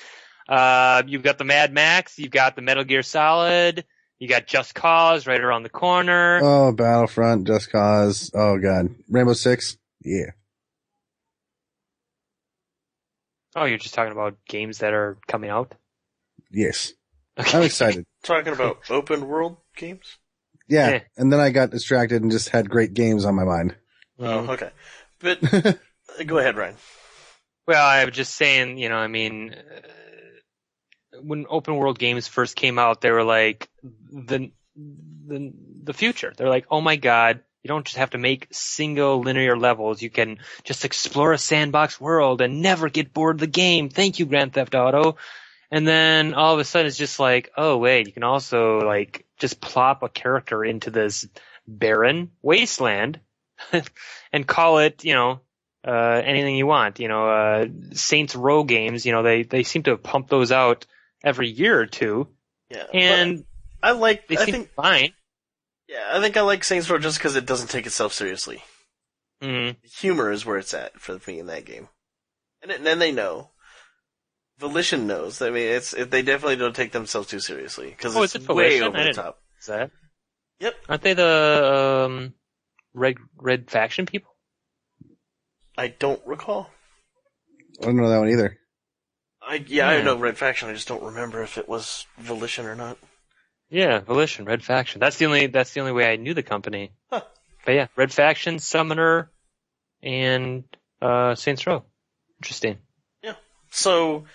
You've got the Mad Max, you've got the Metal Gear Solid, you got Just Cause right around the corner. Oh, Battlefront, Just Cause. Oh god, Rainbow Six. Yeah. Oh, you're just talking about games that are coming out? Yes. Okay. I'm excited. Talking about open world games? Yeah. And then I got distracted and just had great games on my mind. Oh, okay. But go ahead, Ryan. Well, I was just saying, you know, I mean, when open world games first came out, they were like the future. They're like, oh my god, You don't just have to make single linear levels. You can just explore a sandbox world and never get bored of the game. Thank you, Grand Theft Auto. And then all of a sudden it's just like, oh wait, you can also like just plop a character into this barren wasteland and call it, anything you want. Saints Row games, they seem to have pumped those out every year or two. Yeah. And I seem fine. Yeah, I think I like Saints Row just because it doesn't take itself seriously. Mm-hmm. Humor is where it's at for me in that game. And they know. Volition knows. I mean, they definitely don't take themselves too seriously because it's way over the top. Is that? Yep. Aren't they the red faction people? I don't recall. I don't know that one either. I know Red Faction. I just don't remember if it was Volition or not. Yeah, Volition, Red Faction. That's the only way I knew the company. Huh. But yeah, Red Faction, Summoner, and Saints Row. Interesting. Yeah. So,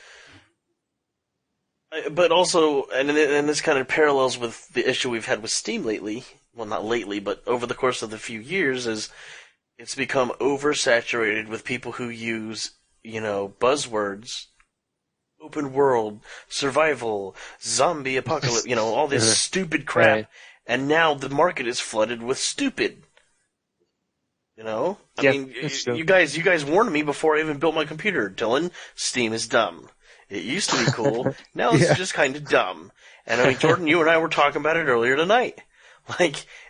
but also, and this kind of parallels with the issue we've had with Steam lately. Well, not lately, but over the course of the few years, is it's become oversaturated with people who use, buzzwords. Open world, survival, zombie apocalypse, all this stupid crap. Right. And now the market is flooded with stupid. I mean, you guys warned me before I even built my computer, Dylan. Steam is dumb. It used to be cool. Now it's just kind of dumb. And I mean, Jordan, you and I were talking about it earlier tonight.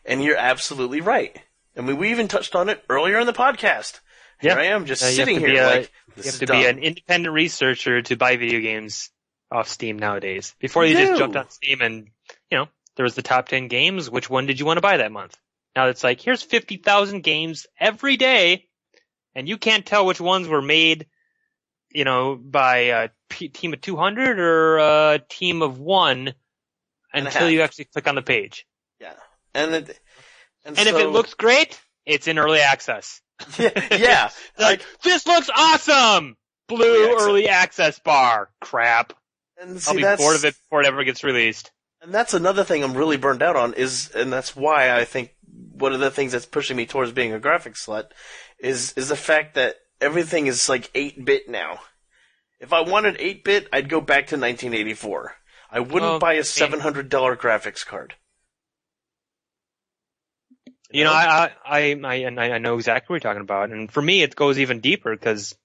And you're absolutely right. I mean, we even touched on it earlier in the podcast. Here I am just sitting here you have to be an independent researcher to buy video games off Steam nowadays. Before you just jumped on Steam and, there was the top 10 games. Which one did you want to buy that month? Now it's like, here's 50,000 games every day, and you can't tell which ones were made, by a team of 200 or a team of 1 until you actually click on the page. Yeah. And if it looks great, it's in early access. Yeah. This looks awesome! Blue early access bar. Crap. And I'll be bored of it before it ever gets released. And that's another thing I'm really burned out on and that's why I think one of the things that's pushing me towards being a graphics slut is the fact that everything is like 8-bit now. If I wanted 8-bit, I'd go back to 1984. I wouldn't buy a $700 graphics card. I know exactly what you're talking about, and for me, it goes even deeper because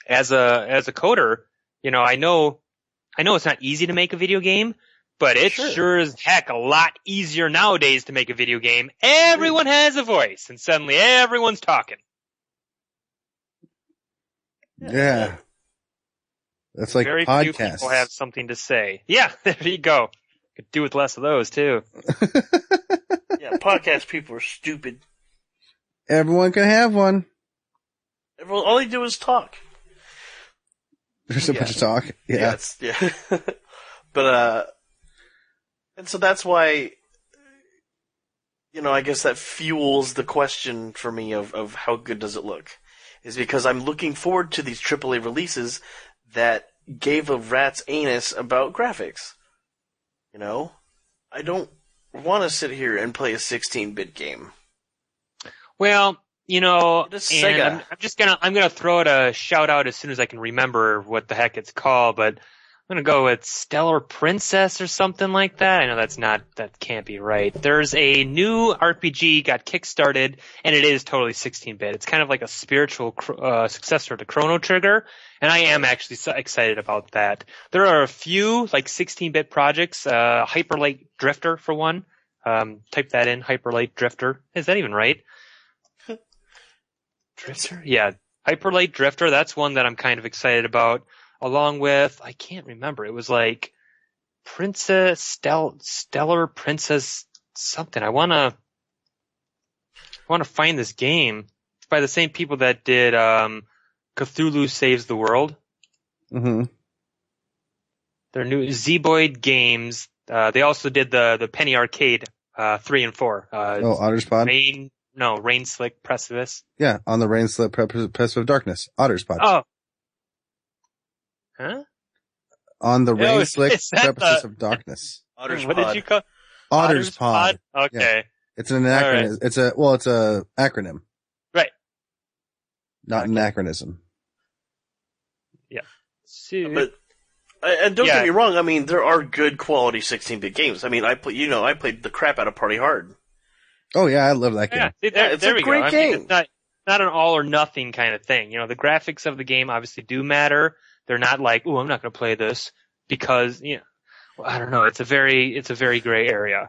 as a coder, I know it's not easy to make a video game, but it's sure as heck a lot easier nowadays to make a video game. Everyone has a voice, and suddenly everyone's talking. Yeah, that's like very podcasts. Few people have something to say. Yeah, there you go. Could do with less of those too. Yeah, podcast people are stupid. Everyone can have one. All they do is talk. There's a bunch of talk. Yeah. But, and so that's why, I guess that fuels the question for me of how good does it look. Is because I'm looking forward to these AAA releases that gave a rat's anus about graphics. I don't want to sit here and play a 16-bit game. Well, and Sega. I'm gonna throw it a shout out as soon as I can remember what the heck it's called, but I'm gonna go with Stellar Princess or something like that. I know that can't be right. There's a new RPG got kickstarted, and it is totally 16-bit. It's kind of like a spiritual successor to Chrono Trigger, and I am actually so excited about that. There are a few like 16-bit projects, Hyper Light Drifter for one. Type that in, Hyper Light Drifter. Is that even right? Drifter? Yeah, Hyper Light Drifter. That's one that I'm kind of excited about. Along with, I can't remember. It was like Princess Stellar Princess something. I wanna find this game. It's by the same people that did Cthulhu Saves the World. Mm-hmm. They're new Zeboid Games. They also did the Penny Arcade 3 and 4. Otter's Pod? Rain Slick Precipice. Yeah, on the Rain Slick Precipice of Darkness. Otter's Pod. Oh. Huh? On the Rain Slick Precipice of Darkness. Otter's What Pod. did you call? Otter's Pod. Okay. It's an acronym. Right. It's a acronym. Right. Not an anachronism. Yeah. So, But and don't get me wrong. I mean, there are good quality 16-bit games. I mean, I played the crap out of Party Hard. Oh yeah, I love that game. Yeah, see, it's a great game. It's not an all or nothing kind of thing. You know, the graphics of the game obviously do matter. They're not like, "Ooh, I'm not going to play this because I don't know." It's a very gray area.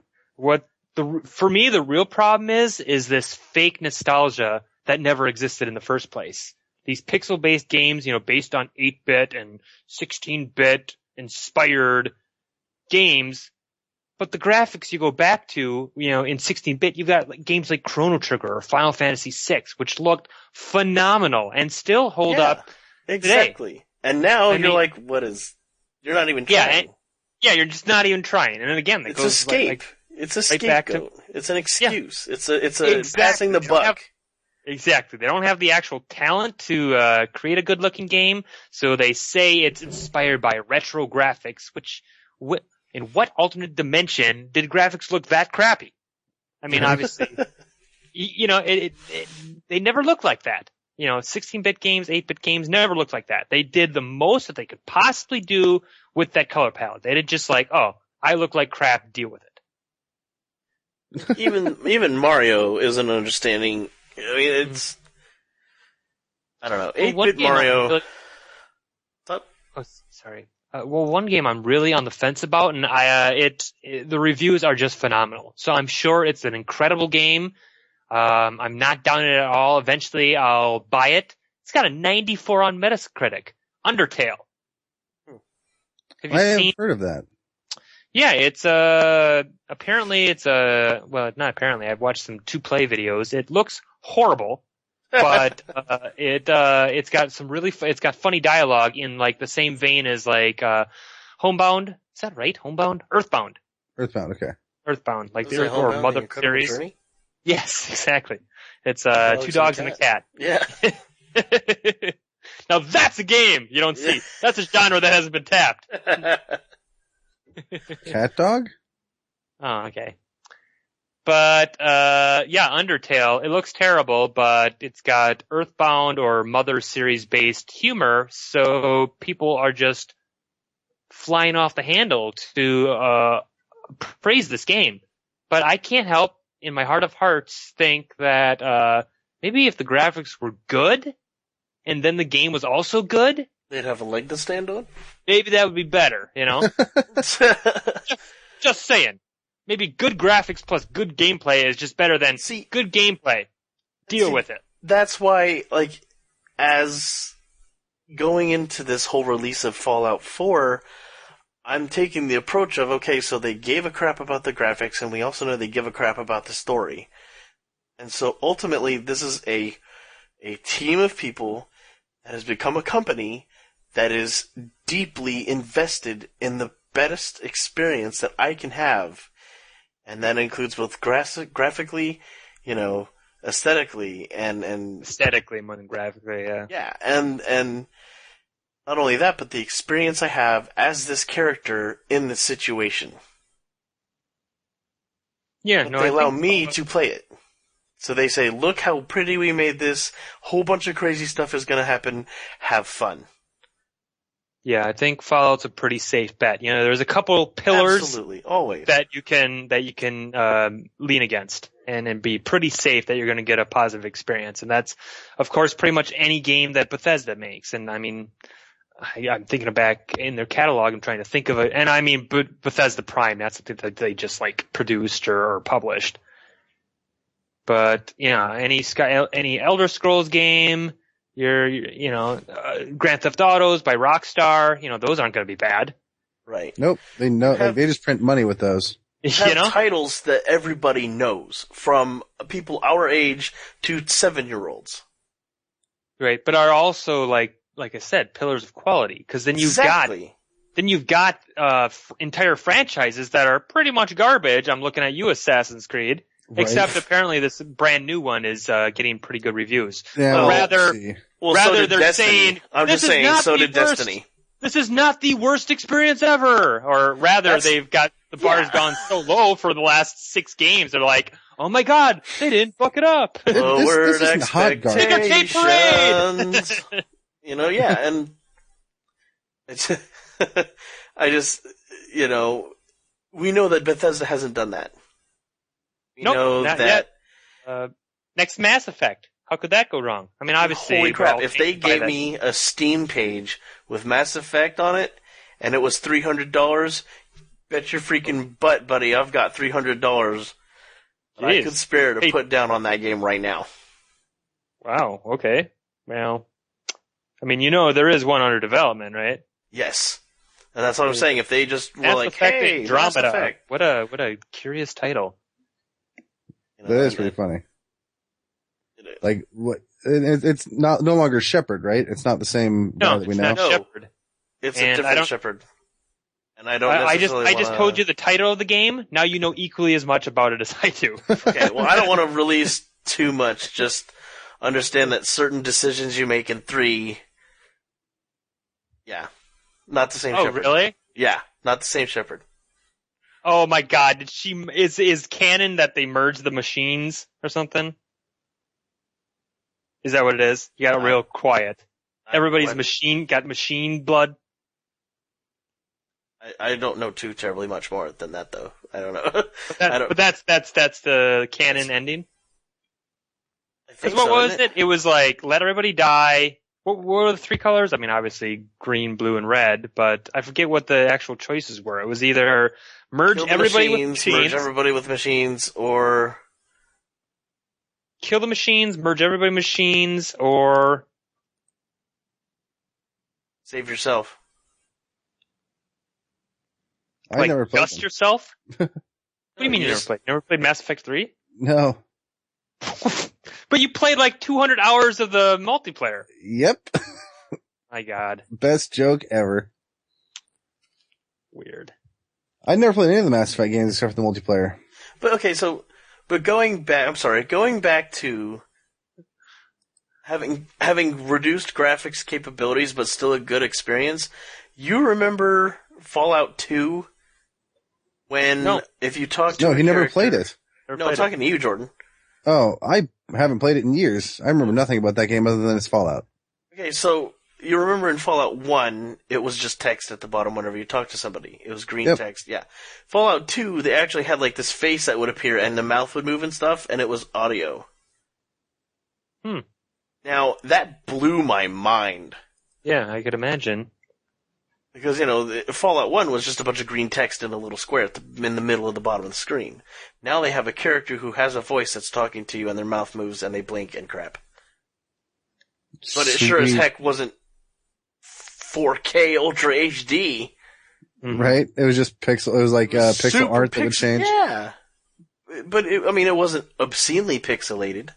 For me, the real problem is this fake nostalgia that never existed in the first place. These pixel-based games, based on 8-bit and 16-bit inspired games, but the graphics you go back to, in 16-bit, you've got games like Chrono Trigger or Final Fantasy VI, which looked phenomenal and still hold up exactly. today. And now you're like, you're not even trying. You're just not even trying. And then again, it's escape. It's a scapegoat. It's an excuse. Yeah. It's a passing the buck. Exactly. They don't have the actual talent to create a good-looking game, so they say it's inspired by retro graphics, which in what alternate dimension did graphics look that crappy? I mean, obviously, they never looked like that. 16-bit games, 8-bit games never looked like that. They did the most that they could possibly do with that color palette. They did just like, oh, I look like crap, deal with it. Even Mario isn't understanding. I mean, it's, I don't know, 8-bit Mario. Sorry. One game I'm really on the fence about, and the reviews are just phenomenal. So I'm sure it's an incredible game. I'm not down it at all. Eventually, I'll buy it. It's got a 94 on Metacritic. Undertale. Have you seen? Heard of that. Yeah, it's apparently it's well, not apparently. I've watched some 2-play videos. It looks horrible, but it's got some it's got funny dialogue in like the same vein as like Homebound. Is that right? Homebound? Earthbound. Earthbound, okay. Earthbound, like the Earth or Mother series. Journey? Yes, exactly. It's 2 dogs and a cat. Yeah. Now that's a game you don't see. That's a genre that hasn't been tapped. Cat dog? Oh, okay. But, Undertale, it looks terrible, but it's got Earthbound or Mother series-based humor, so people are just flying off the handle to praise this game. But I can't help, in my heart of hearts, think that maybe if the graphics were good, and then the game was also good, they'd have a leg to stand on? Maybe that would be better, Just saying. Maybe good graphics plus good gameplay is just better than good gameplay. Deal with it. That's why, as going into this whole release of Fallout 4, I'm taking the approach of, okay, so they gave a crap about the graphics, and we also know they give a crap about the story. And so ultimately, this is a team of people that has become a company that is deeply invested in the best experience that I can have. And that includes both graphically, aesthetically, and aesthetically more than graphically, yeah. Yeah, and not only that, but the experience I have as this character in this situation. Yeah, but they allow me to play it. So they say, look how pretty we made this, whole bunch of crazy stuff is going to happen, have fun. Yeah, I think Fallout's a pretty safe bet. There's a couple pillars Absolutely, always. that you can lean against and be pretty safe that you're going to get a positive experience. And that's, of course, pretty much any game that Bethesda makes. And I mean, I'm thinking back in their catalog, I'm trying to think of it. And I mean, Bethesda Prime, that's something that they just produced or published. But, any Elder Scrolls game, Grand Theft Autos by Rockstar, those aren't going to be bad. Right. Nope. They they just print money with those. Have titles that everybody knows, from people our age to 7-year-olds. Right, but are also like I said, pillars of quality. Because then you've got entire franchises that are pretty much garbage. I'm looking at you, Assassin's Creed. Right. Except apparently this brand new one is getting pretty good reviews. Yeah, rather so they're Destiny. saying, I'm just saying, so did Destiny. This is not the worst experience ever. Or rather, they've got the bar's gone so low for the last 6 games. They're like, Oh my God, they didn't fuck it up. Lowered this isn't hot garbage. Take a tape parade! expectations. And it's, I just, we know that Bethesda hasn't done that. We Nope, know not that. yet. Next Mass Effect. How could that go wrong? I mean, obviously. Holy we're crap, all if they tainted by gave that. me a Steam page with Mass Effect on it, and it was $300, bet your freaking butt, buddy, I've got $300 that I Jeez. could spare to Hey. put down on that game right now. Wow, okay. Well, I mean, there is one under development, right? Yes. And that's what I'm saying. If they just were Mass like, Effect hey, Mass Andromeda. Effect. What a curious title. That is pretty funny. Like what? It's not no longer Shepard, right? It's not the same guy No, that we it's know. not No. Shepard. It's And a I different don't- Shepard. And I don't I necessarily just told you the title of the game. Now you know equally as much about it as I do. Okay, well, I don't want to release too much. Just understand that certain decisions you make in 3, not the same Oh, Shepard. really? Yeah, not the same Shepard. Oh my God! Did she is canon that they merged the machines or something? Is that what it is? You got real quiet. Everybody's What? got machine blood. I don't know too terribly much more than that, though. I don't know. But that's the canon ending. I Because think what so, was isn't it? It was like let everybody die. What were the 3 colors? I mean, obviously green, blue, and red. But I forget what the actual choices were. It was either merge Kill the everybody with machines, machines, merge everybody with machines, or kill the machines, merge everybody with machines, or save yourself. I never played dust them. yourself. What do you mean you You never just- played? Never played Mass Effect 3? No. But you played like 200 hours of the multiplayer. Yep. My God. Best joke ever. Weird. I never played any of the Mass Effect games except for the multiplayer. But okay, but going back to having reduced graphics capabilities, but still a good experience. You remember Fallout 2? When No. if you talk to No, a he never character- played it. Never No, I'm played talking to you, Jordan. Oh, I haven't played it in years. I remember nothing about that game other than its Fallout. Okay, so you remember in Fallout 1, it was just text at the bottom whenever you talk to somebody. It was green Yep. text, yeah. Fallout 2, they actually had like this face that would appear and the mouth would move and stuff, and it was audio. Now, that blew my mind. Yeah, I could imagine. Because, Fallout 1 was just a bunch of green text in a little square in the middle of the bottom of the screen. Now they have a character who has a voice that's talking to you and their mouth moves and they blink and crap. But it sure as Sweet. heck wasn't 4K Ultra HD. Right? It was just pixel. It was like pixel Super art that would change. Yeah. But, it wasn't obscenely pixelated.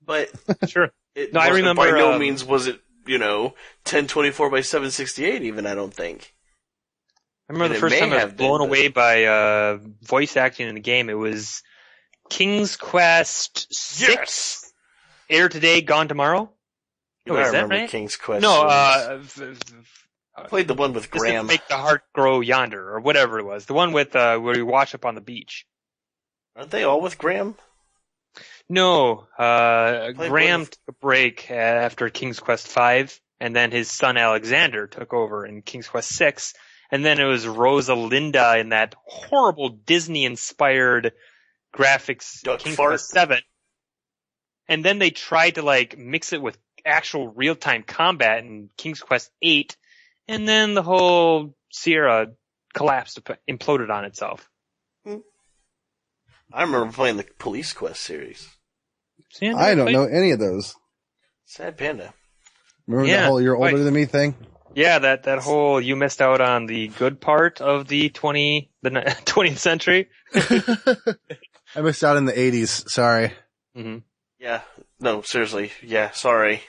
But Sure. it No, I wasn't- remember, by no means was it, 1024 by 768 even, I don't think. I remember And the it first may time I was have been, blown but- away by voice acting in the game. It was King's Quest 6. Yes! Aired today, gone tomorrow. You Oh, gotta is that remember right? King's Quest. No, I played the one with this is Graham. Make the Heart Grow Yonder, or whatever it was. The one with where we wash up on the beach. Aren't they all with Graham? No, Played Graham with- took a break after King's Quest 5, and then his son Alexander took over in King's Quest 6, and then it was Rosalinda in that horrible Disney-inspired graphics Duck King's fart. Quest 7. And then they tried to mix it with actual real-time combat in King's Quest 8, and then the whole Sierra collapsed, imploded on itself. I remember playing the Police Quest series. See, I don't know any of those. Sad Panda. Remember Yeah, that whole "you're older right. than me" thing? Yeah, that whole you missed out on the good part of the 20th century. I missed out in the 80s. Sorry. Mm-hmm. Yeah. No, seriously. Yeah, sorry.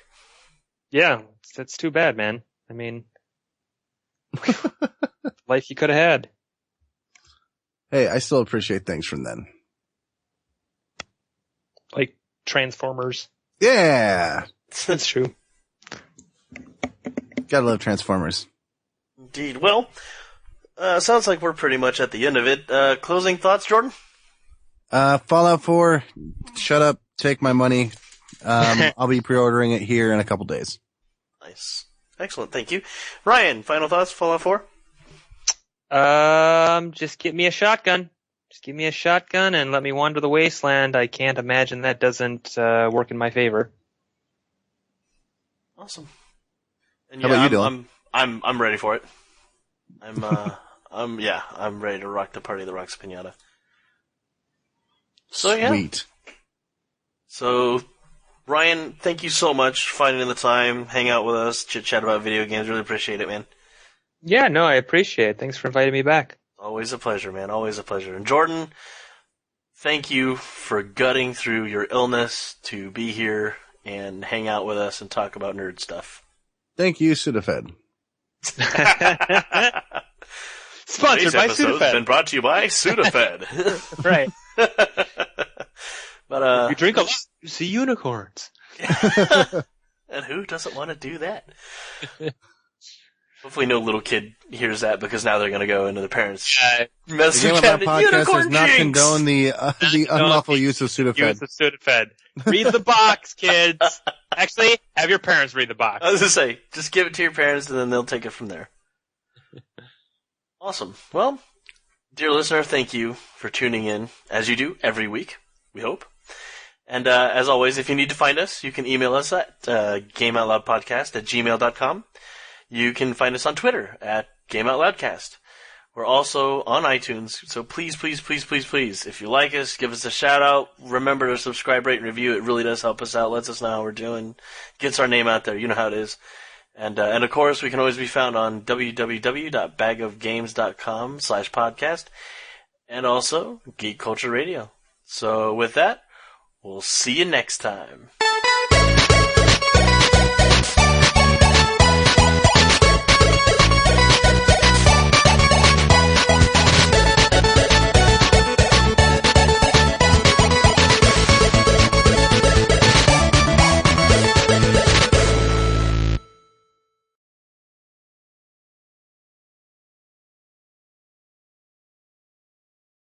Yeah, that's too bad, man. I mean, life you could have had. Hey, I still appreciate things from then. Like Transformers. Yeah. That's true. Gotta love Transformers. Indeed. Well, sounds like we're pretty much at the end of it. Closing thoughts, Jordan? Fallout 4, shut up, take my money. I'll be pre-ordering it here in a couple days. Nice. Excellent, thank you. Ryan, final thoughts, Fallout 4? Just get me a shotgun. Just give me a shotgun and let me wander the wasteland. I can't imagine that doesn't work in my favor. Awesome. And How about you, Dylan? I'm ready for it. I'm ready to rock the party that rocks pinata. So yeah. Sweet. So, Ryan, thank you so much for finding the time, hang out with us, chit chat about video games. Really appreciate it, man. Yeah, no, I appreciate it. Thanks for inviting me back. Always a pleasure, man. Always a pleasure. And Jordan, thank you for gutting through your illness to be here and hang out with us and talk about nerd stuff. Thank you, Sudafed. Sponsored by Sudafed. Sudafed. Been brought to you by Sudafed. Right. But you drink a lot, you see unicorns. And who doesn't want to do that? Hopefully no little kid hears that because now they're going to go into the parents' message The Game cabinet. About Podcast Unicorn does not jinx! condone the unlawful use of Sudafed. Use of Sudafed. Read the box, kids. Actually, have your parents read the box. I was going to say, just give it to your parents and then they'll take it from there. Awesome. Well, dear listener, thank you for tuning in, as you do every week, we hope. And as always, if you need to find us, you can email us at gameoutloudpodcast@gmail.com. You can find us on Twitter at GameOutLoudcast. We're also on iTunes, so please, please, please, please, please, if you like us, give us a shout out. Remember to subscribe, rate, and review. It really does help us out, lets us know how we're doing, gets our name out there. You know how it is. And of course, we can always be found on www.bagofgames.com/podcast and also Geek Culture Radio. So with that, we'll see you next time.